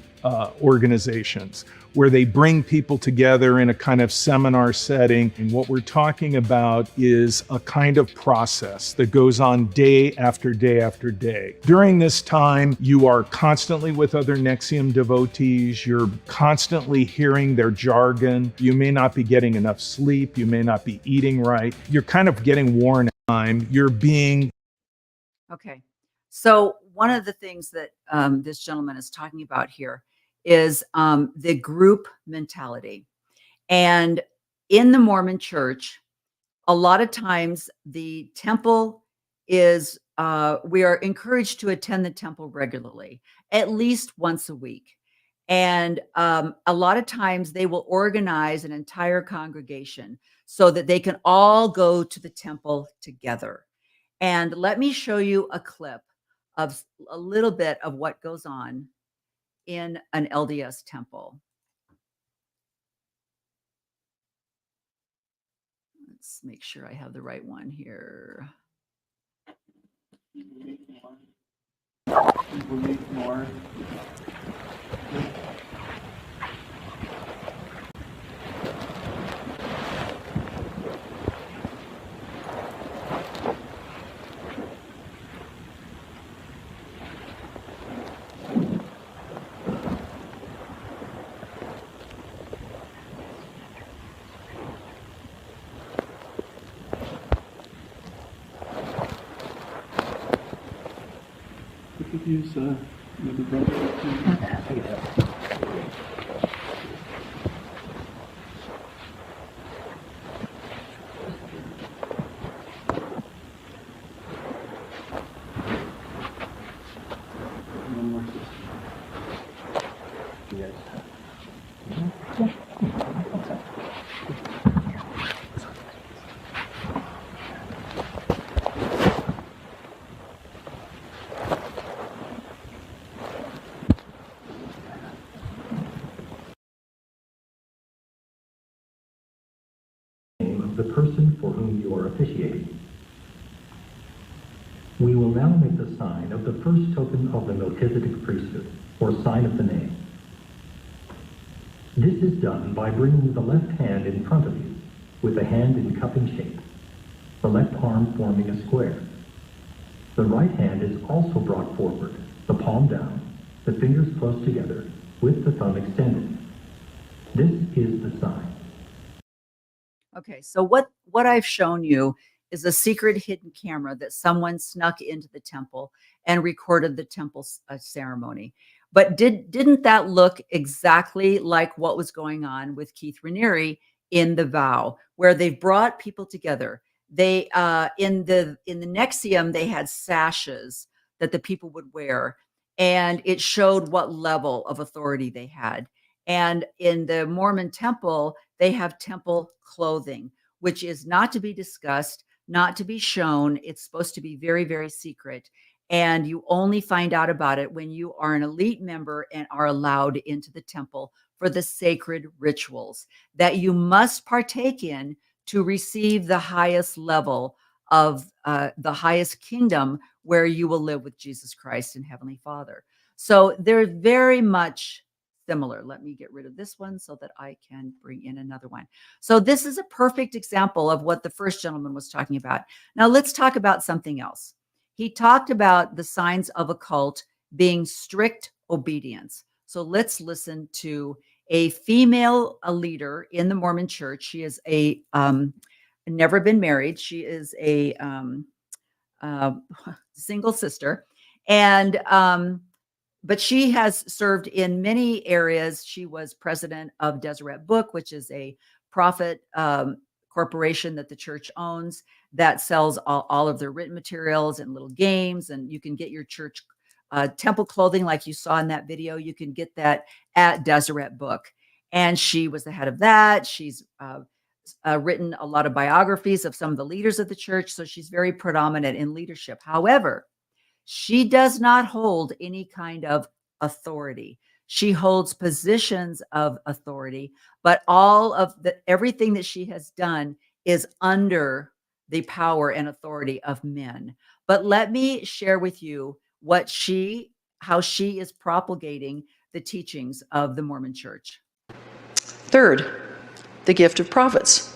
organizations, where they bring people together in a kind of seminar setting. And what we're talking about is a kind of process that goes on day after day after day. During this time, you are constantly with other NXIVM devotees. You're constantly hearing their jargon. You may not be getting enough sleep. You may not be eating right. You're kind of getting worn out. You're being... Okay. So one of the things that this gentleman is talking about here is the group mentality. And in the Mormon Church, a lot of times the temple is, we are encouraged to attend the temple regularly, at least once a week. And a lot of times they will organize an entire congregation so that they can all go to the temple together. And let me show you a clip of a little bit of what goes on in an LDS temple. Let's make sure I have the right one here. More. Use maybe brother. The person for whom you are officiating. We will now make the sign of the first token of the Melchizedek priesthood, or sign of the name. This is done by bringing the left hand in front of you, with the hand in cupping shape. the left arm forming a square. The right hand is also brought forward, the palm down, the fingers close together, with the thumb extended. This is the sign. Okay, so what I've shown you is a secret hidden camera that someone snuck into the temple and recorded the temple ceremony. But didn't that look exactly like what was going on with Keith Raniere in the vow, where they've brought people together? They in the Nexium, they had sashes that the people would wear, and it showed what level of authority they had. And in the Mormon temple, they have temple clothing, which is not to be discussed, not to be shown. It's supposed to be very, very secret. And you only find out about it when you are an elite member and are allowed into the temple for the sacred rituals that you must partake in to receive the highest level of the highest kingdom where you will live with Jesus Christ and Heavenly Father. So they're very much similar. Let me get rid of this one so that I can bring in another one. So this is a perfect example of what the first gentleman was talking about. Now let's talk about something else. He talked about the signs of a cult being strict obedience. So let's listen to a female leader in the Mormon church. She is a never been married. She is a single sister, and but she has served in many areas. She was president of Deseret Book, which is a profit corporation that the church owns that sells all of their written materials and little games. And you can get your church temple clothing like you saw in that video. You can get that at Deseret Book. And she was the head of that. She's written a lot of biographies of some of the leaders of the church. So she's very predominant in leadership. However, she does not hold any kind of authority. She holds positions of authority, but all of everything that she has done is under the power and authority of men. But let me share with you how she is propagating the teachings of the Mormon church. Third, the gift of prophets.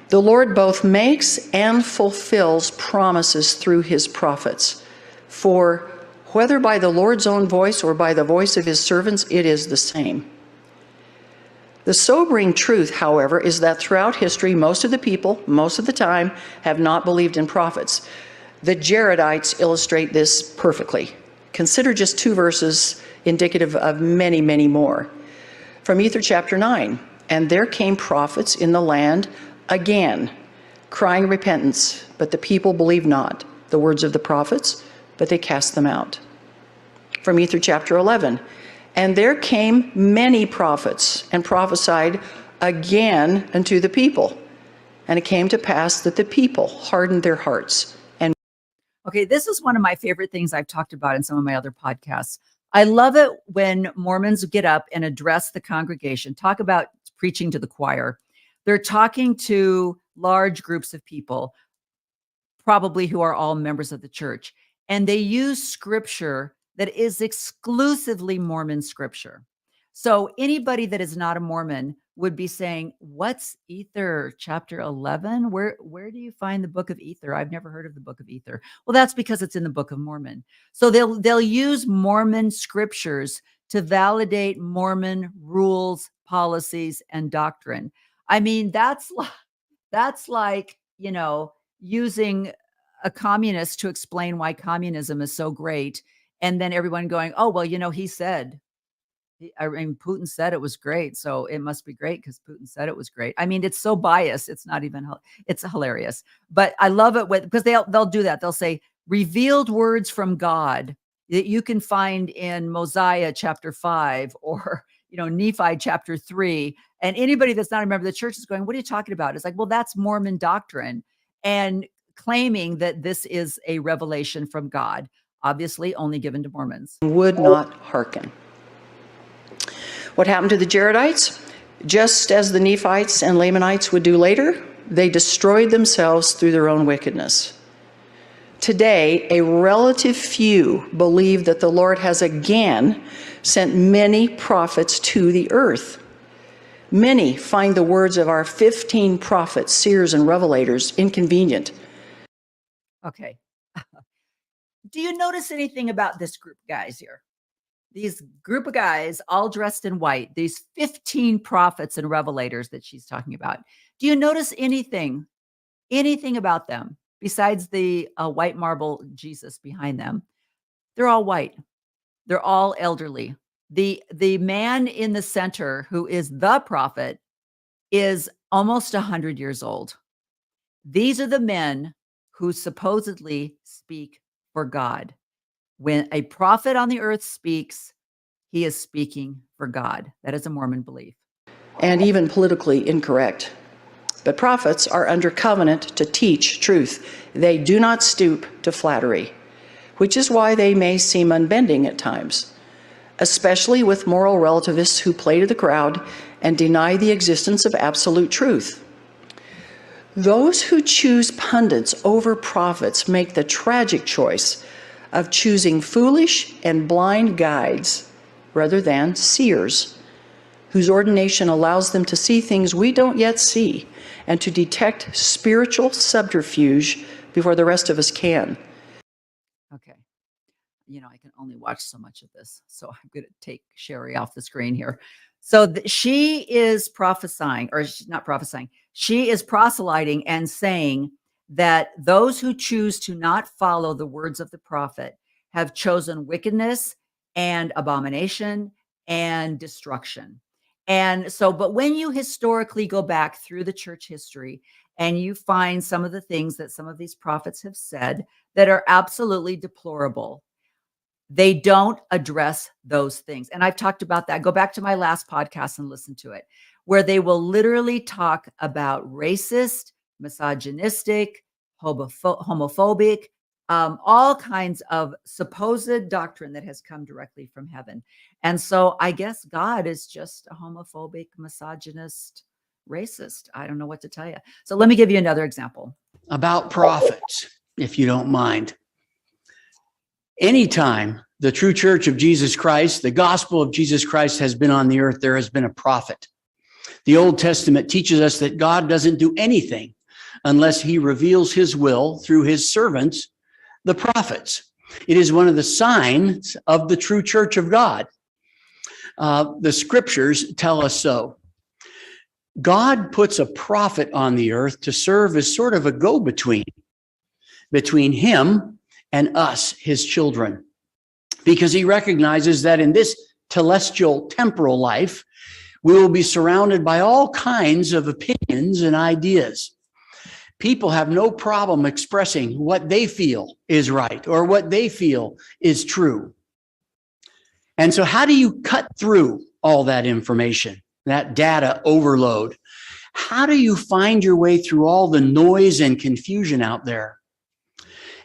The Lord both makes and fulfills promises through his prophets. For whether by the Lord's own voice or by the voice of his servants, it is the same. The sobering truth, however, is that throughout history, most of the people, most of the time, have not believed in prophets. The Jaredites illustrate this perfectly. Consider just 2 verses indicative of many, many more. From Ether chapter 9, and there came prophets in the land again, crying repentance, but the people believed not the words of the prophets, but they cast them out. From Ether chapter 11, and there came many prophets and prophesied again unto the people. And it came to pass that the people hardened their hearts. And okay, this is one of my favorite things I've talked about in some of my other podcasts. I love it when Mormons get up and address the congregation, talk about preaching to the choir. They're talking to large groups of people, probably who are all members of the church. And they use scripture that is exclusively Mormon scripture. So anybody that is not a Mormon would be saying, what's Ether chapter 11? Where do you find the book of Ether? I've never heard of the book of Ether. Well, that's because it's in the Book of Mormon. So they'll use Mormon scriptures to validate Mormon rules, policies, and doctrine. I mean, that's like, using a communist to explain why communism is so great. And then everyone going, oh, well, he said, Putin said it was great. So it must be great because Putin said it was great. I mean, it's so biased. It's not even, it's hilarious, but I love it because they'll do that. They'll say revealed words from God that you can find in Mosiah chapter 5 or, Nephi chapter 3. And anybody that's not a member of the church is going, what are you talking about? It's like, well, that's Mormon doctrine. And claiming that this is a revelation from God, obviously only given to Mormons. Would not hearken. What happened to the Jaredites? Just as the Nephites and Lamanites would do later, they destroyed themselves through their own wickedness. Today, a relative few believe that the Lord has again sent many prophets to the earth. Many find the words of our 15 prophets, seers, and revelators inconvenient. Okay. Do you notice anything about this group of guys here? These group of guys all dressed in white, these 15 prophets and revelators that she's talking about. Do you notice anything about them besides the white marble Jesus behind them? They're all white. They're all elderly. The man in the center, who is the prophet, is almost 100 years old. These are the men who supposedly speak for God. When a prophet on the earth speaks, he is speaking for God. That is a Mormon belief. And even politically incorrect. But prophets are under covenant to teach truth. They do not stoop to flattery, which is why they may seem unbending at times, especially with moral relativists who play to the crowd and deny the existence of absolute truth. Those who choose pundits over prophets make the tragic choice of choosing foolish and blind guides rather than seers, whose ordination allows them to see things we don't yet see and to detect spiritual subterfuge before the rest of us can. Okay. I can only watch so much of this, so I'm going to take Sherry off the screen here. So she is prophesying, or she's not prophesying. She is proselyting and saying that those who choose to not follow the words of the prophet have chosen wickedness and abomination and destruction. And so, but when you historically go back through the church history and you find some of the things that some of these prophets have said that are absolutely deplorable, they don't address those things. And I've talked about that. Go back to my last podcast and listen to it, where they will literally talk about racist, misogynistic, homophobic, all kinds of supposed doctrine that has come directly from heaven. And so I guess God is just a homophobic, misogynist, racist. I don't know what to tell you. So let me give you another example. About prophets, if you don't mind. Anytime the true church of Jesus Christ, the gospel of Jesus Christ has been on the earth, there has been a prophet. The Old Testament teaches us that God doesn't do anything unless he reveals his will through his servants, the prophets. It is one of the signs of the true church of God. The scriptures tell us so. God puts a prophet on the earth to serve as sort of a go-between between him and us, his children, because he recognizes that in this telestial temporal life, we will be surrounded by all kinds of opinions and ideas. People have no problem expressing what they feel is right or what they feel is true. And so how do you cut through all that information, that data overload? How do you find your way through all the noise and confusion out there?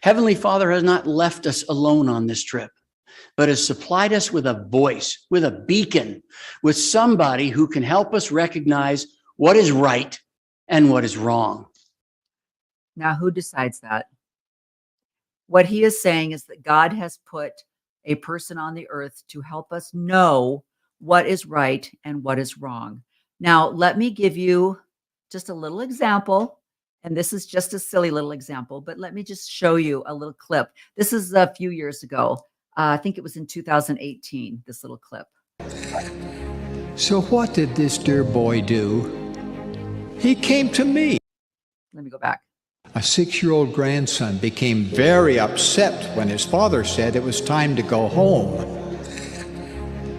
Heavenly Father has not left us alone on this trip, but has supplied us with a voice, with a beacon, with somebody who can help us recognize what is right and what is wrong. Now, who decides that? What he is saying is that God has put a person on the earth to help us know what is right and what is wrong. Now, let me give you just a little example. And this is just a silly little example, but let me just show you a little clip. This is a few years ago. I think it was in 2018, this little clip. So what did this dear boy do? He came to me. Let me go back. A 6-year-old grandson became very upset when his father said it was time to go home.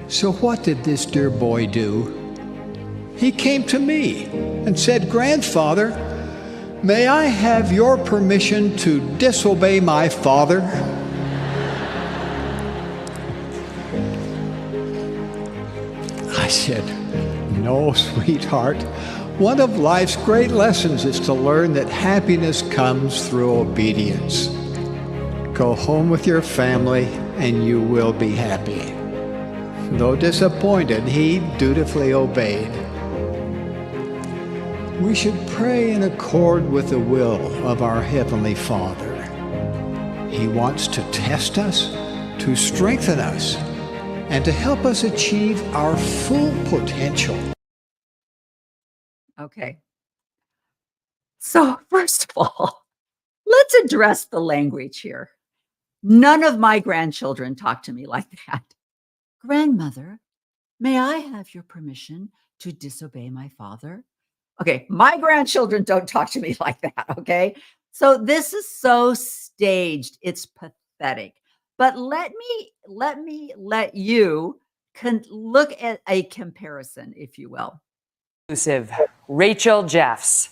So what did this dear boy do? He came to me and said, "Grandfather, may I have your permission to disobey my father?" I said, "No, sweetheart. One of life's great lessons is to learn that happiness comes through obedience. Go home with your family and you will be happy." Though disappointed, he dutifully obeyed. We should pray in accord with the will of our Heavenly Father. He wants to test us, to strengthen us, and to help us achieve our full potential. Okay. So, first of all, let's address the language here. None of my grandchildren talk to me like that. Grandmother, may I have your permission to disobey my father? Okay, my grandchildren don't talk to me like that, okay? So this is so staged. It's pathetic. But let you look at a comparison, if you will. Rachel Jeffs,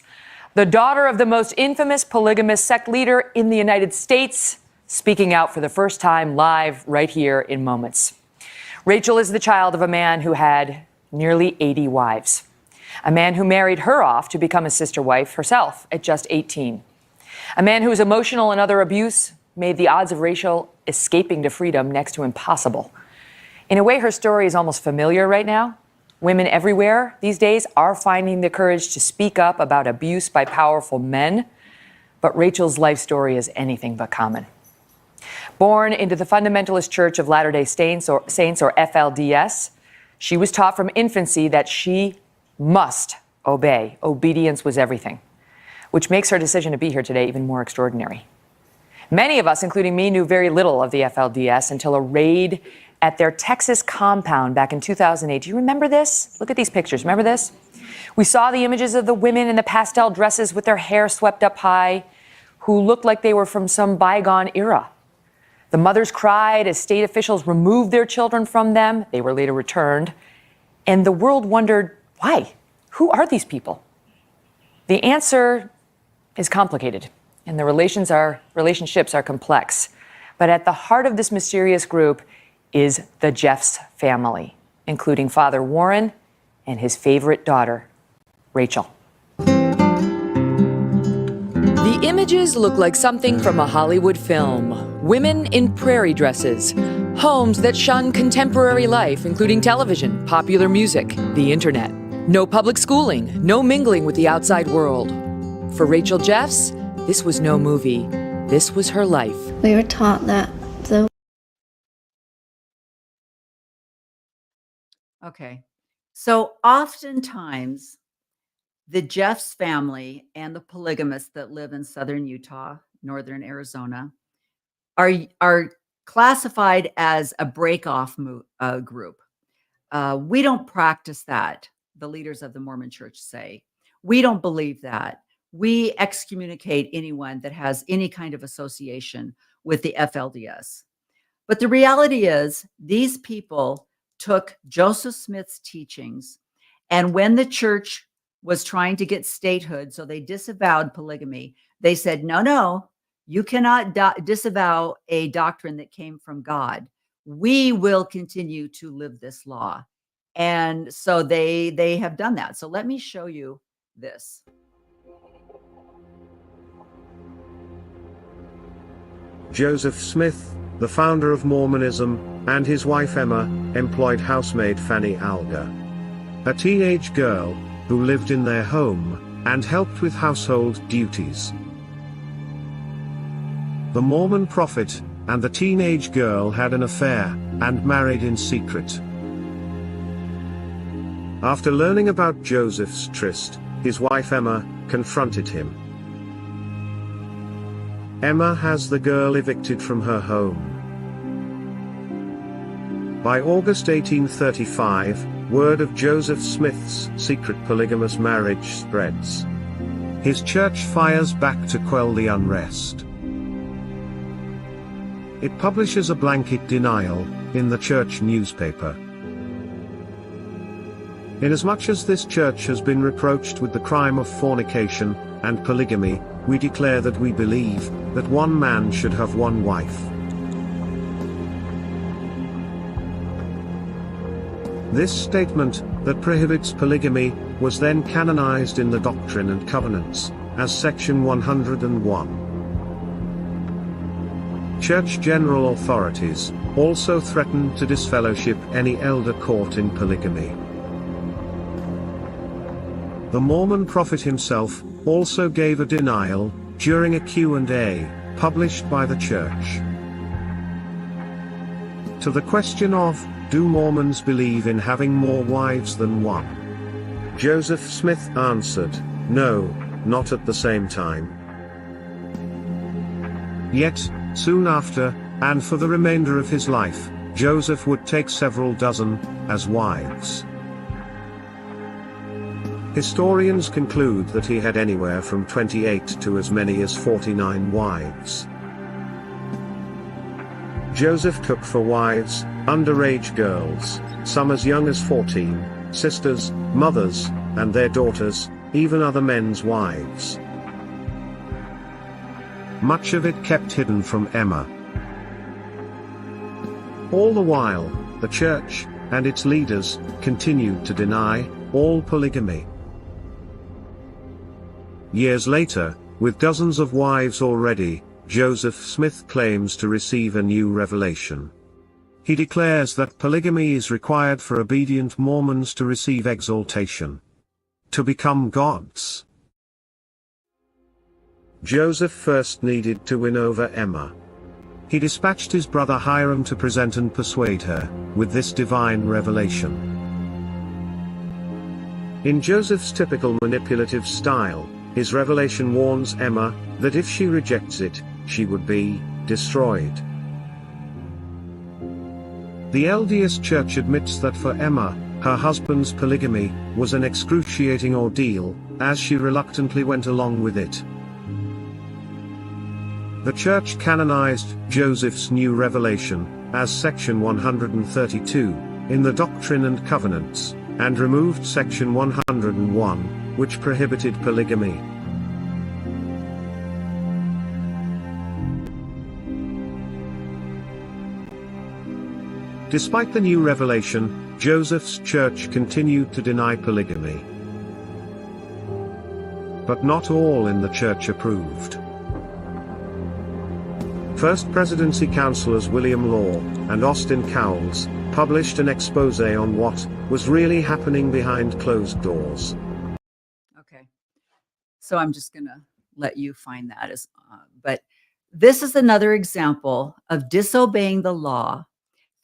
the daughter of the most infamous polygamous sect leader in the United States, speaking out for the first time live right here in Moments. Rachel is the child of a man who had nearly 80 wives, a man who married her off to become a sister wife herself at just 18, a man whose emotional and other abuse made the odds of Rachel escaping to freedom next to impossible. In a way, her story is almost familiar right now. Women everywhere these days are finding the courage to speak up about abuse by powerful men, but Rachel's life story is anything but common. Born into the Fundamentalist Church of Latter-day Saints, or FLDS, she was taught from infancy that she must obey. Obedience was everything, which makes her decision to be here today even more extraordinary. Many of us, including me, knew very little of the FLDS until a raid at their Texas compound back in 2008. Do you remember this? Look at these pictures. Remember this? We saw the images of the women in the pastel dresses with their hair swept up high, who looked like they were from some bygone era. The mothers cried as state officials removed their children from them. They were later returned. And the world wondered, why? Who are these people? The answer is complicated, and the relationships are complex. But at the heart of this mysterious group is the Jeffs family, including Father Warren and his favorite daughter, Rachel. The images look like something from a Hollywood film. Women in prairie dresses, homes that shun contemporary life, including television, popular music, the internet. No public schooling, no mingling with the outside world. For Rachel Jeffs, this was no movie. This was her life. We were taught that the Okay. So oftentimes, the Jeffs family and the polygamists that live in southern Utah, northern Arizona, are classified as a break-off group. We don't practice that, the leaders of the Mormon Church say. We don't believe that. We excommunicate anyone that has any kind of association with the FLDS. But the reality is, these people took Joseph Smith's teachings, and when the church was trying to get statehood, so they disavowed polygamy, they said, no, you cannot disavow a doctrine that came from God. We will continue to live this law. And so they have done that. So let me show you this. Joseph Smith, the founder of Mormonism, and his wife Emma, employed housemaid Fanny Alger, a teenage girl who lived in their home and helped with household duties. The Mormon prophet and the teenage girl had an affair and married in secret. After learning about Joseph's tryst, his wife Emma confronted him. Emma has the girl evicted from her home. By August 1835, word of Joseph Smith's secret polygamous marriage spreads. His church fires back to quell the unrest. It publishes a blanket denial in the church newspaper. Inasmuch as this church has been reproached with the crime of fornication and polygamy, we declare that we believe that one man should have one wife. This statement that prohibits polygamy was then canonized in the Doctrine and Covenants as Section 101. Church general authorities also threatened to disfellowship any elder caught in polygamy. The Mormon prophet himself also gave a denial during a Q&A published by the church. To the question of, do Mormons believe in having more wives than one? Joseph Smith answered, "No, not at the same time." Yet, soon after, and for the remainder of his life, Joseph would take several dozen as wives. Historians conclude that he had anywhere from 28 to as many as 49 wives. Joseph took for wives underage girls, some as young as 14, sisters, mothers, and their daughters, even other men's wives. Much of it kept hidden from Emma. All the while, the church and its leaders continued to deny all polygamy. Years later, with dozens of wives already, Joseph Smith claims to receive a new revelation. He declares that polygamy is required for obedient Mormons to receive exaltation, to become gods. Joseph first needed to win over Emma. He dispatched his brother Hiram to present and persuade her with this divine revelation. In Joseph's typical manipulative style, his revelation warns Emma that if she rejects it, she would be destroyed. The LDS Church admits that for Emma, her husband's polygamy was an excruciating ordeal, as she reluctantly went along with it. The Church canonized Joseph's new revelation as Section 132 in the Doctrine and Covenants, and removed Section 101, which prohibited polygamy. Despite the new revelation, Joseph's church continued to deny polygamy. But not all in the church approved. First Presidency counselors William Law and Austin Cowles published an expose on what was really happening behind closed doors. Okay. So I'm just going to let you find that but this is another example of disobeying the law,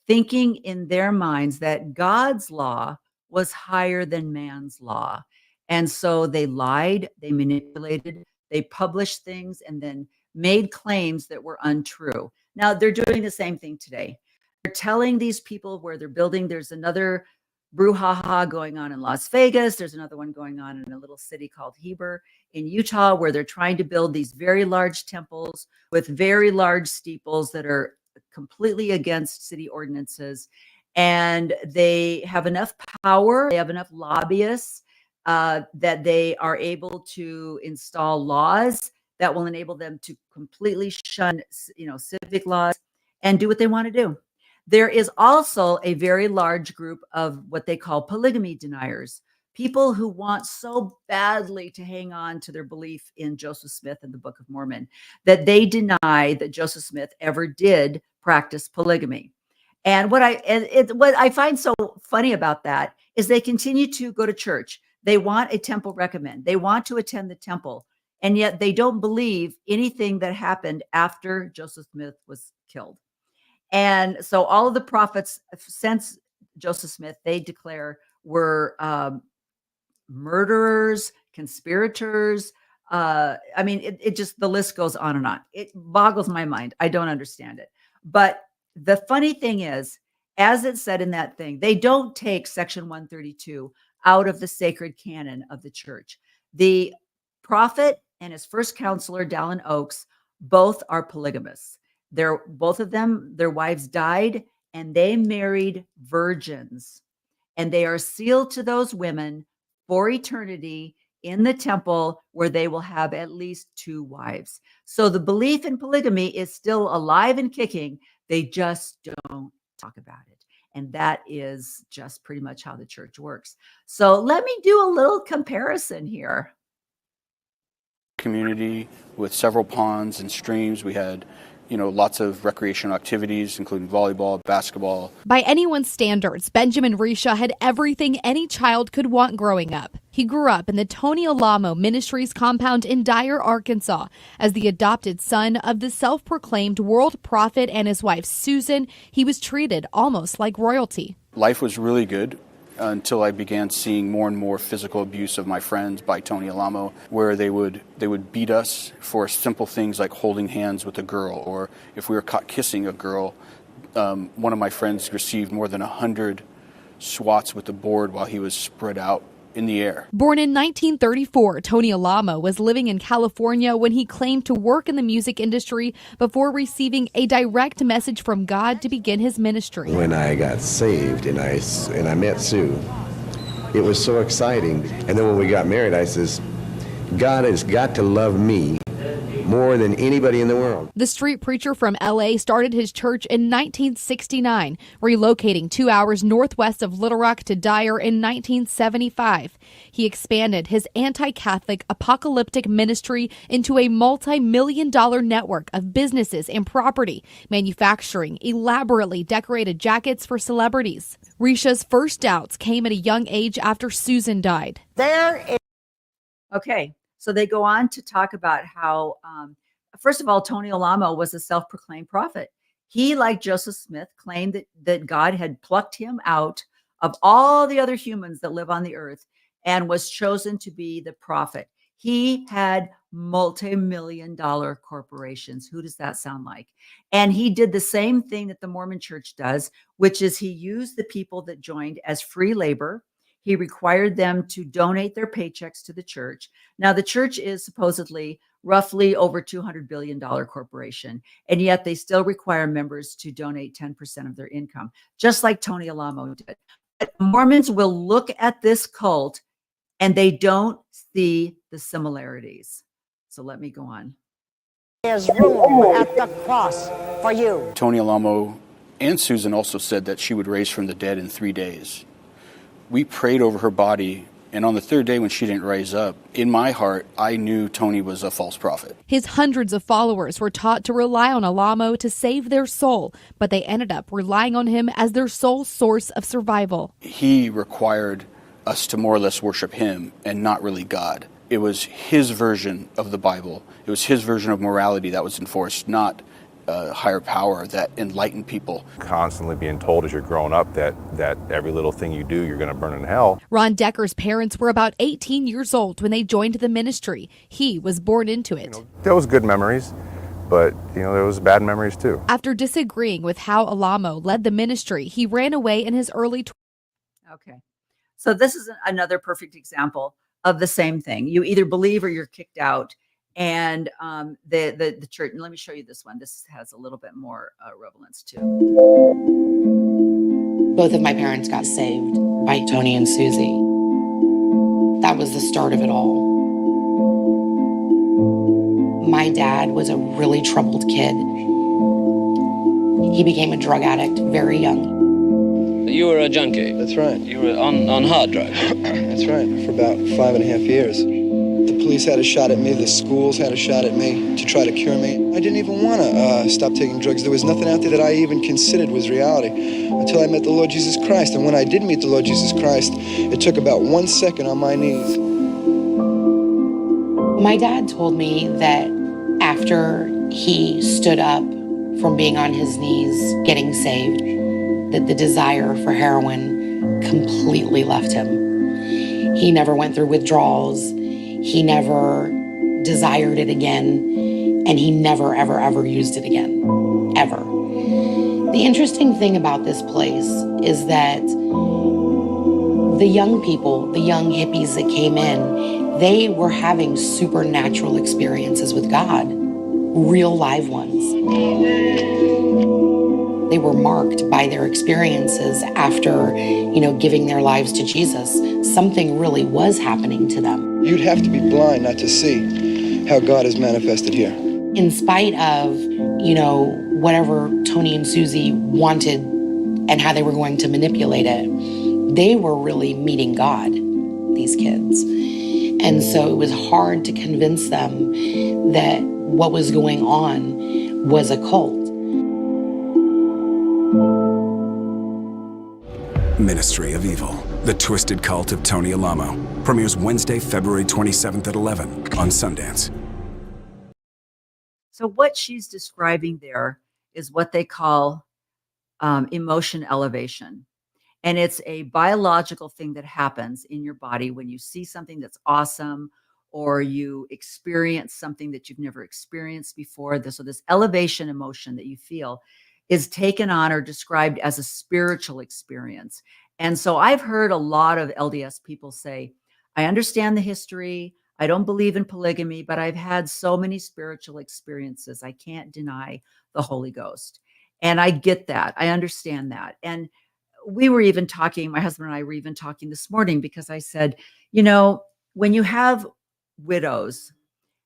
thinking in their minds that God's law was higher than man's law. And so they lied, they manipulated, they published things, and then made claims that were untrue. Now they're doing the same thing today. They're telling these people where they're building. There's another brouhaha going on in Las Vegas. There's another one going on in a little city called Heber in Utah, where they're trying to build these very large temples with very large steeples that are completely against city ordinances. And they have enough power, they have enough lobbyists that they are able to install laws that will enable them to completely shun, civic laws and do what they want to do. There is also a very large group of what they call polygamy deniers, people who want so badly to hang on to their belief in Joseph Smith and the Book of Mormon that they deny that Joseph Smith ever did practice polygamy. And what I find so funny about that is they continue to go to church. They want a temple recommend. They want to attend the temple. And yet they don't believe anything that happened after Joseph Smith was killed. And so all of the prophets since Joseph Smith, they declare were murderers, conspirators. It just, the list goes on and on. It boggles my mind. I don't understand it. But the funny thing is, as it said in that thing, they don't take Section 132 out of the sacred canon of the church. The prophet and his first counselor, Dallin Oaks, both are polygamists. Both of them, their wives died, and they married virgins. And they are sealed to those women for eternity in the temple, where they will have at least 2 wives. So the belief in polygamy is still alive and kicking. They just don't talk about it. And that is just pretty much how the church works. So let me do a little comparison here. Community with several ponds and streams. We had, lots of recreational activities, including volleyball, basketball. By anyone's standards, Benjamin Risha had everything any child could want growing up. He grew up in the Tony Alamo Ministries compound in Dyer, Arkansas. As the adopted son of the self-proclaimed world prophet and his wife, Susan, he was treated almost like royalty. Life was really good. until I began seeing more and more physical abuse of my friends by Tony Alamo, where they would beat us for simple things like holding hands with a girl, or if we were caught kissing a girl. One of my friends received more than 100 swats with the board while he was spread out in the air. Born in 1934, Tony Alamo was living in California when he claimed to work in the music industry before receiving a direct message from God to begin his ministry. When I got saved and I met Sue, it was so exciting. And then when we got married, I says, God has got to love me more than anybody in the world. The street preacher from LA started his church in 1969, relocating 2 hours northwest of Little Rock to Dyer in 1975. He expanded his anti-Catholic apocalyptic ministry into a multi-million-dollar network of businesses and property, manufacturing elaborately decorated jackets for celebrities. Risha's first doubts came at a young age after Susan died. Okay. So they go on to talk about how, first of all, Tony Alamo was a self-proclaimed prophet. He, like Joseph Smith, claimed that God had plucked him out of all the other humans that live on the earth and was chosen to be the prophet. He had multi-million-dollar corporations. Who does that sound like? And he did the same thing that the Mormon Church does, which is he used the people that joined as free labor. He required them to donate their paychecks to the church. Now, the church is supposedly roughly over $200 billion corporation, and yet they still require members to donate 10% of their income, just like Tony Alamo did. But Mormons will look at this cult and they don't see the similarities. So let me go on. There's room at the cross for you. Tony Alamo and Susan also said that she would raise from the dead in 3 days. We prayed over her body, and on the third day when she didn't rise up, in my heart, I knew Tony was a false prophet. His hundreds of followers were taught to rely on Alamo to save their soul, but they ended up relying on him as their sole source of survival. He required us to more or less worship him and not really God. It was his version of the Bible. It was his version of morality that was enforced, not higher power that enlightened people. Constantly being told as you're growing up that every little thing you do, you're going to burn in hell. Ron Decker's parents were about 18 years old when they joined the ministry. He was born into it. There was good memories, but there was bad memories too. After disagreeing with how Alamo led the ministry, he ran away in his early 20s. Okay. So this is another perfect example of the same thing. You either believe or you're kicked out. And the church, and let me show you this one. This has a little bit more relevance too. Both of my parents got saved by Tony and Susie. That was the start of it all. My dad was a really troubled kid. He became a drug addict very young. You were a junkie? That's right. You were on hard drugs? That's right, for about 5.5 years. The police had a shot at me, the schools had a shot at me to try to cure me. I didn't even want to stop taking drugs. There was nothing out there that I even considered was reality until I met the Lord Jesus Christ. And when I did meet the Lord Jesus Christ, it took about 1 second on my knees. My dad told me that after he stood up from being on his knees, getting saved, that the desire for heroin completely left him. He never went through withdrawals. He never desired it again, and he never, ever, ever used it again, ever. The interesting thing about this place is that the young people, the young hippies that came in, they were having supernatural experiences with God, real live ones. They were marked by their experiences after, giving their lives to Jesus. Something really was happening to them. You'd have to be blind not to see how God is manifested here. In spite of, whatever Tony and Susie wanted and how they were going to manipulate it, they were really meeting God, these kids. And so it was hard to convince them that what was going on was a cult. Ministry of Evil, The Twisted Cult of Tony Alamo. Premieres Wednesday, February 27th at 11 on Sundance. So what she's describing there is what they call emotion elevation. And it's a biological thing that happens in your body when you see something that's awesome or you experience something that you've never experienced before. So this elevation emotion that you feel is taken on or described as a spiritual experience. And so I've heard a lot of LDS people say, I understand the history. I don't believe in polygamy, but I've had so many spiritual experiences. I can't deny the Holy Ghost. And I get that. I understand that. And we were even talking, my husband and I were even talking this morning because I said, you know, when you have widows,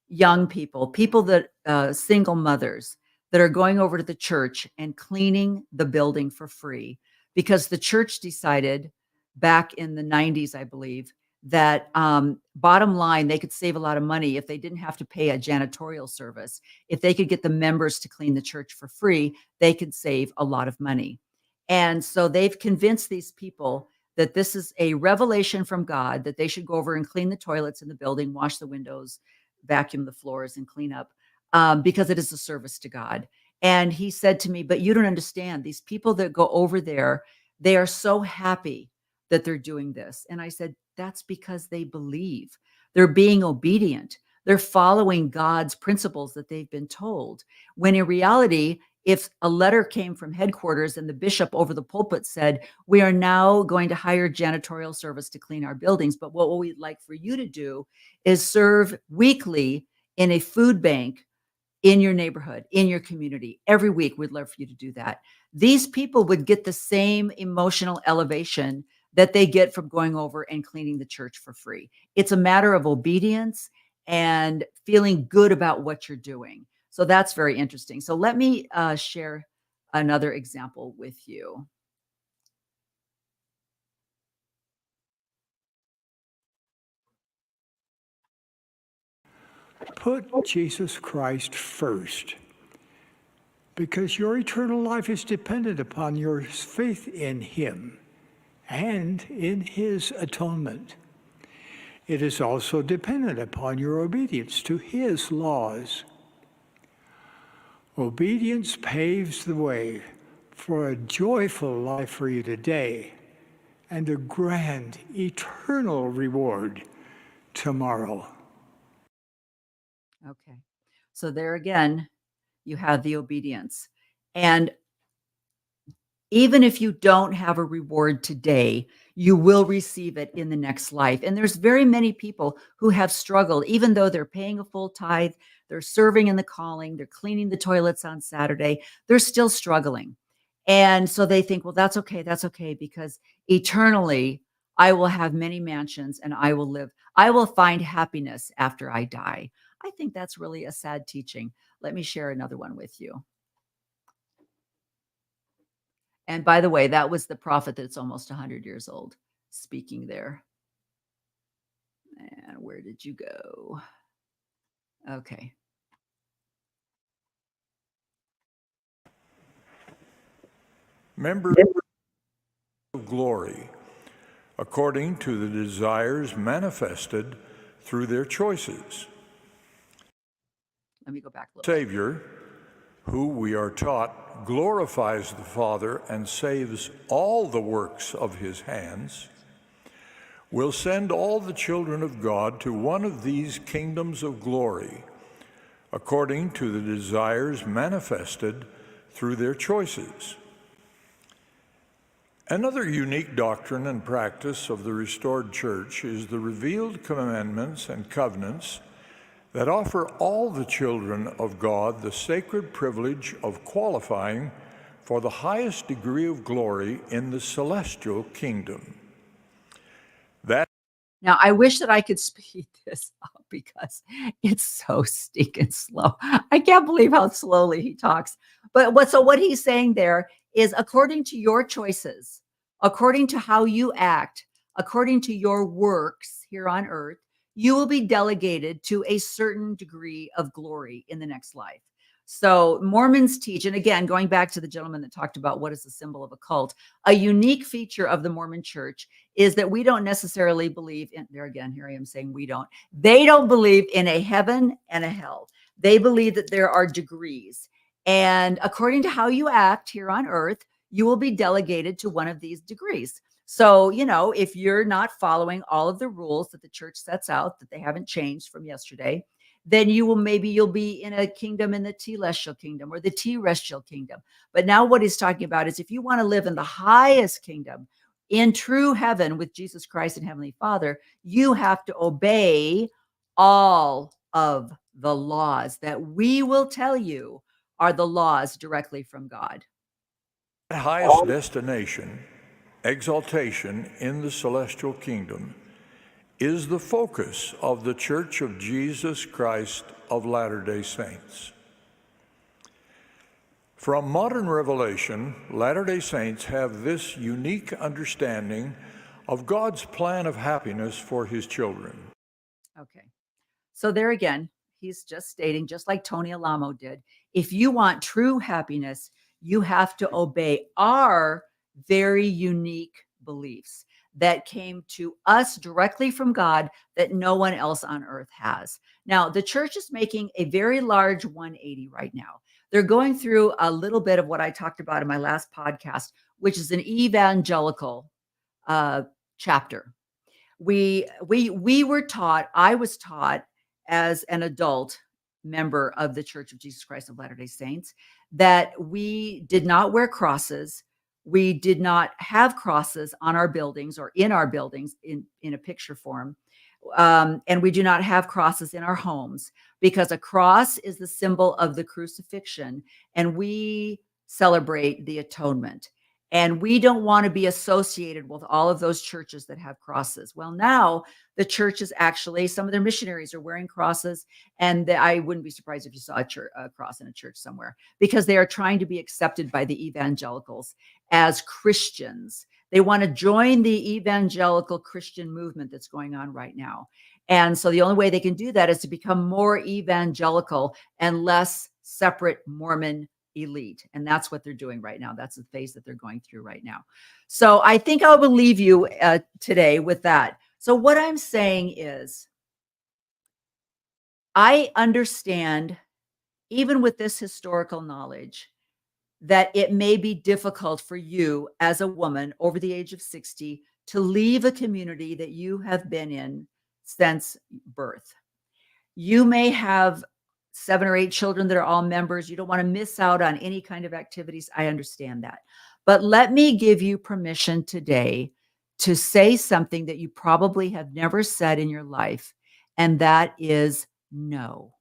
young people that single mothers that are going over to the church and cleaning the building for free because the church decided back in the 90s, I believe, that bottom line, they could save a lot of money if they didn't have to pay a janitorial service. If they could get the members to clean the church for free, they could save a lot of money. And so they've convinced these people that this is a revelation from God, that they should go over and clean the toilets in the building, wash the windows, vacuum the floors, and clean up because it is a service to God. And he said to me, but you don't understand. These people that go over there, they are so happy that they're doing this. And I said, that's because they believe. They're being obedient. They're following God's principles that they've been told. When in reality, if a letter came from headquarters and the bishop over the pulpit said, we are now going to hire janitorial service to clean our buildings, but what we'd like for you to do is serve weekly in a food bank in your neighborhood, in your community. Every week, we'd love for you to do that. These people would get the same emotional elevation that they get from going over and cleaning the church for free. It's a matter of obedience and feeling good about what you're doing. So that's very interesting. So let me share another example with you. Put Jesus Christ first, because your eternal life is dependent upon your faith in him and in his atonement. It is also dependent upon your obedience to his laws. Obedience paves the way for a joyful life for you today and a grand eternal reward tomorrow. Okay. So there again, you have the obedience. And even if you don't have a reward today, you will receive it in the next life. And there's very many people who have struggled, even though they're paying a full tithe, they're serving in the calling, they're cleaning the toilets on Saturday, they're still struggling. And so they think, well, that's okay, because eternally I will have many mansions and I will find happiness after I die. I think that's really a sad teaching. Let me share another one with you. And by the way, that was the prophet that's almost 100 years old speaking there. And where did you go? Okay. Members of glory, according to the desires manifested through their choices. Let me go back a little. Savior, who we are taught glorifies the Father and saves all the works of his hands, will send all the children of God to one of these kingdoms of glory, according to the desires manifested through their choices. Another unique doctrine and practice of the restored church is the revealed commandments and covenants that offer all the children of God the sacred privilege of qualifying for the highest degree of glory in the celestial kingdom. Now, I wish that I could speed this up because it's so stinking slow. I can't believe how slowly he talks. But what he's saying there is, according to your choices, according to how you act, according to your works here on earth, you will be delegated to a certain degree of glory in the next life. So Mormons teach, and again, going back to the gentleman that talked about what is the symbol of a cult, a unique feature of the Mormon church is that we don't necessarily believe in, there again, here I am saying we don't, they don't believe in a heaven and a hell. They believe that there are degrees. And according to how you act here on earth, you will be delegated to one of these degrees. So, if you're not following all of the rules that the church sets out, that they haven't changed from yesterday, then you'll be in a kingdom in the telestial kingdom or the terrestrial kingdom. But now what he's talking about is if you want to live in the highest kingdom, in true heaven with Jesus Christ and Heavenly Father, you have to obey all of the laws that we will tell you are the laws directly from God. The highest destination, exaltation in the celestial kingdom, is the focus of the Church of Jesus Christ of Latter-day Saints. From modern revelation, Latter-day Saints have this unique understanding of God's plan of happiness for his children. Okay. So there again, he's just stating, just like Tony Alamo did, if you want true happiness, you have to obey our very unique beliefs that came to us directly from God that no one else on earth has. Now, the church is making a very large 180 right now. They're going through a little bit of what I talked about in my last podcast, which is an evangelical chapter. We were taught, I was taught as an adult member of the Church of Jesus Christ of Latter-day Saints, that we did not wear crosses. We did not have crosses on our buildings or in our buildings in a picture form. And we do not have crosses in our homes because a cross is the symbol of the crucifixion, and we celebrate the atonement. And we don't want to be associated with all of those churches that have crosses. Well, now the church is actually, some of their missionaries are wearing crosses. And I wouldn't be surprised if you saw a cross in a church somewhere, because they are trying to be accepted by the evangelicals as Christians. They want to join the evangelical Christian movement that's going on right now. And so the only way they can do that is to become more evangelical and less separate Mormon elite. And that's what they're doing right now. That's the phase that they're going through right now. So I think I will leave you today with that. So what I'm saying is, I understand, even with this historical knowledge, that it may be difficult for you as a woman over the age of 60 to leave a community that you have been in since birth. You may have 7 or 8 children that are all members. You don't want to miss out on any kind of activities. I understand that. But let me give you permission today to say something that you probably have never said in your life, and that is no.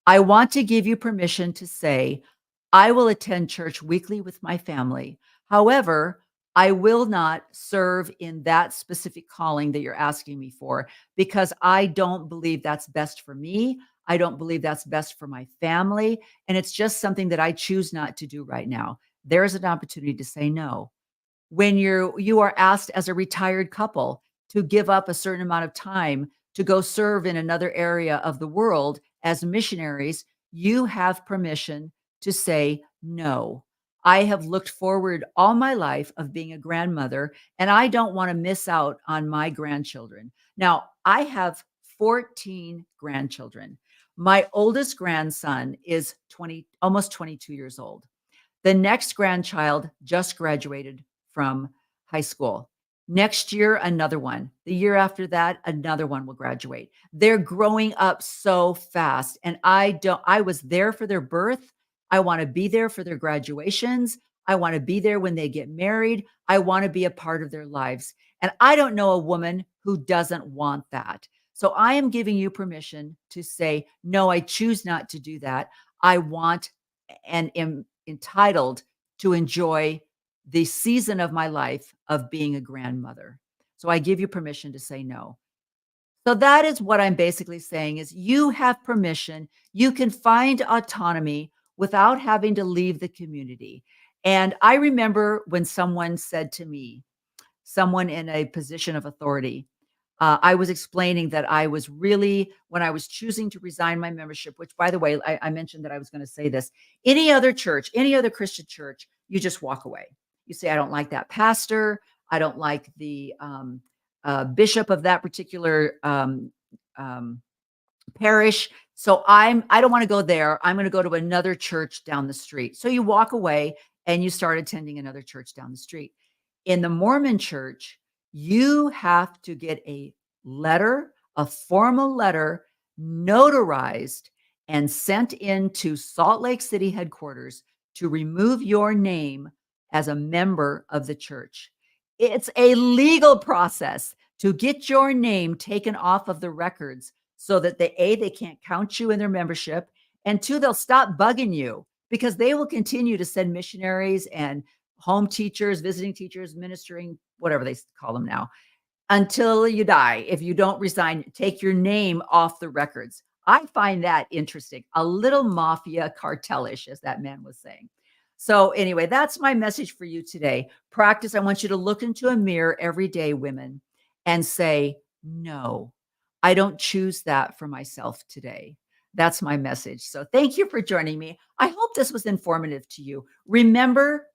I want to give you permission to say, I will attend church weekly with my family. However, I will not serve in that specific calling that you're asking me for, because I don't believe that's best for me. I don't believe that's best for my family. And it's just something that I choose not to do right now. There's an opportunity to say no. When you are asked as a retired couple to give up a certain amount of time to go serve in another area of the world as missionaries, you have permission to say no. I have looked forward all my life of being a grandmother, and I don't want to miss out on my grandchildren. Now, I have 14 grandchildren. My oldest grandson is almost 22 years old. The next grandchild just graduated from high school. Next year, another one. The year after that, another one will graduate. They're growing up so fast. And I was there for their birth. I want to be there for their graduations. I want to be there when they get married. I want to be a part of their lives. And I don't know a woman who doesn't want that. So I am giving you permission to say, no, I choose not to do that. I want and am entitled to enjoy the season of my life of being a grandmother. So I give you permission to say no. So that is what I'm basically saying is you have permission. You can find autonomy without having to leave the community. And I remember when someone said to me, someone in a position of authority, I was explaining that I was really, when I was choosing to resign my membership, which, by the way, I mentioned that I was going to say this, any other church, any other Christian church, you just walk away. You say, I don't like that pastor. I don't like the bishop of that particular parish. So I don't want to go there. I'm going to go to another church down the street. So you walk away and you start attending another church down the street. In the Mormon church, you have to get a letter, a formal letter, notarized and sent into Salt Lake City headquarters to remove your name as a member of the church. It's a legal process to get your name taken off of the records so that they can't count you in their membership, and two, they'll stop bugging you because they will continue to send missionaries and home teachers, visiting teachers, ministering, whatever they call them now, until you die. If you don't resign, take your name off the records. I find that interesting, a little mafia cartelish, as that man was saying. So anyway, that's my message for you today. Practice. I want you to look into a mirror every day, women, and say, no, I don't choose that for myself today. That's my message. So thank you for joining me. I hope this was informative to you. Remember,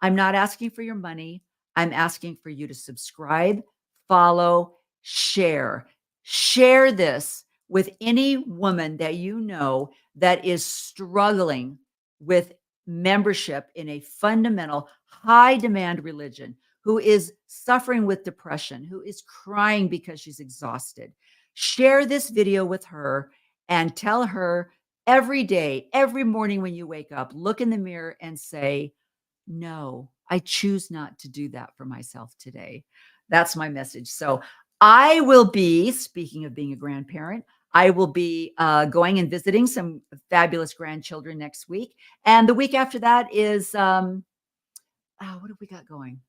I'm not asking for your money. I'm asking for you to subscribe, follow, share. Share this with any woman that you know that is struggling with membership in a fundamental high demand religion, who is suffering with depression, who is crying because she's exhausted. Share this video with her and tell her every day, every morning when you wake up, look in the mirror and say, no, I choose not to do that for myself today. That's my message. So I will be, speaking of being a grandparent, I will be going and visiting some fabulous grandchildren next week. And the week after that is, what have we got going?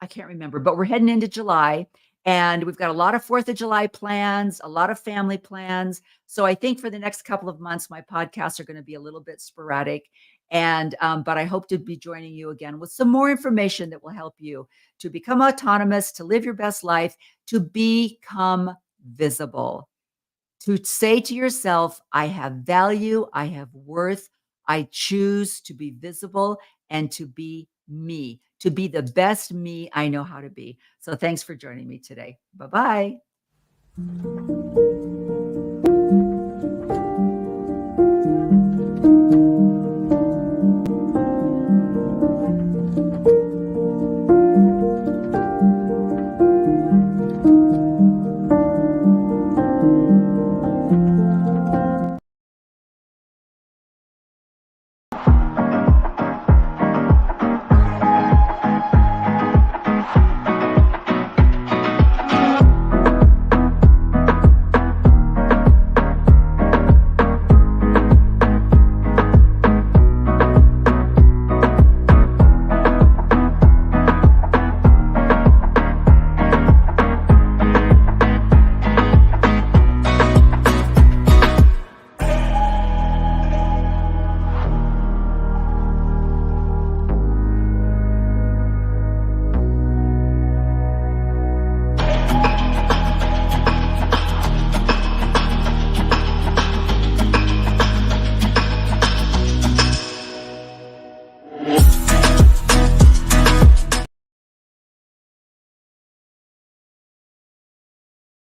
I can't remember, but we're heading into July and we've got a lot of 4th of July plans, a lot of family plans. So I think for the next couple of months, my podcasts are going to be a little bit sporadic. And, but I hope to be joining you again with some more information that will help you to become autonomous, to live your best life, to become visible, to say to yourself, I have value, I have worth, I choose to be visible and to be me, to be the best me I know how to be. So thanks for joining me today. Bye-bye.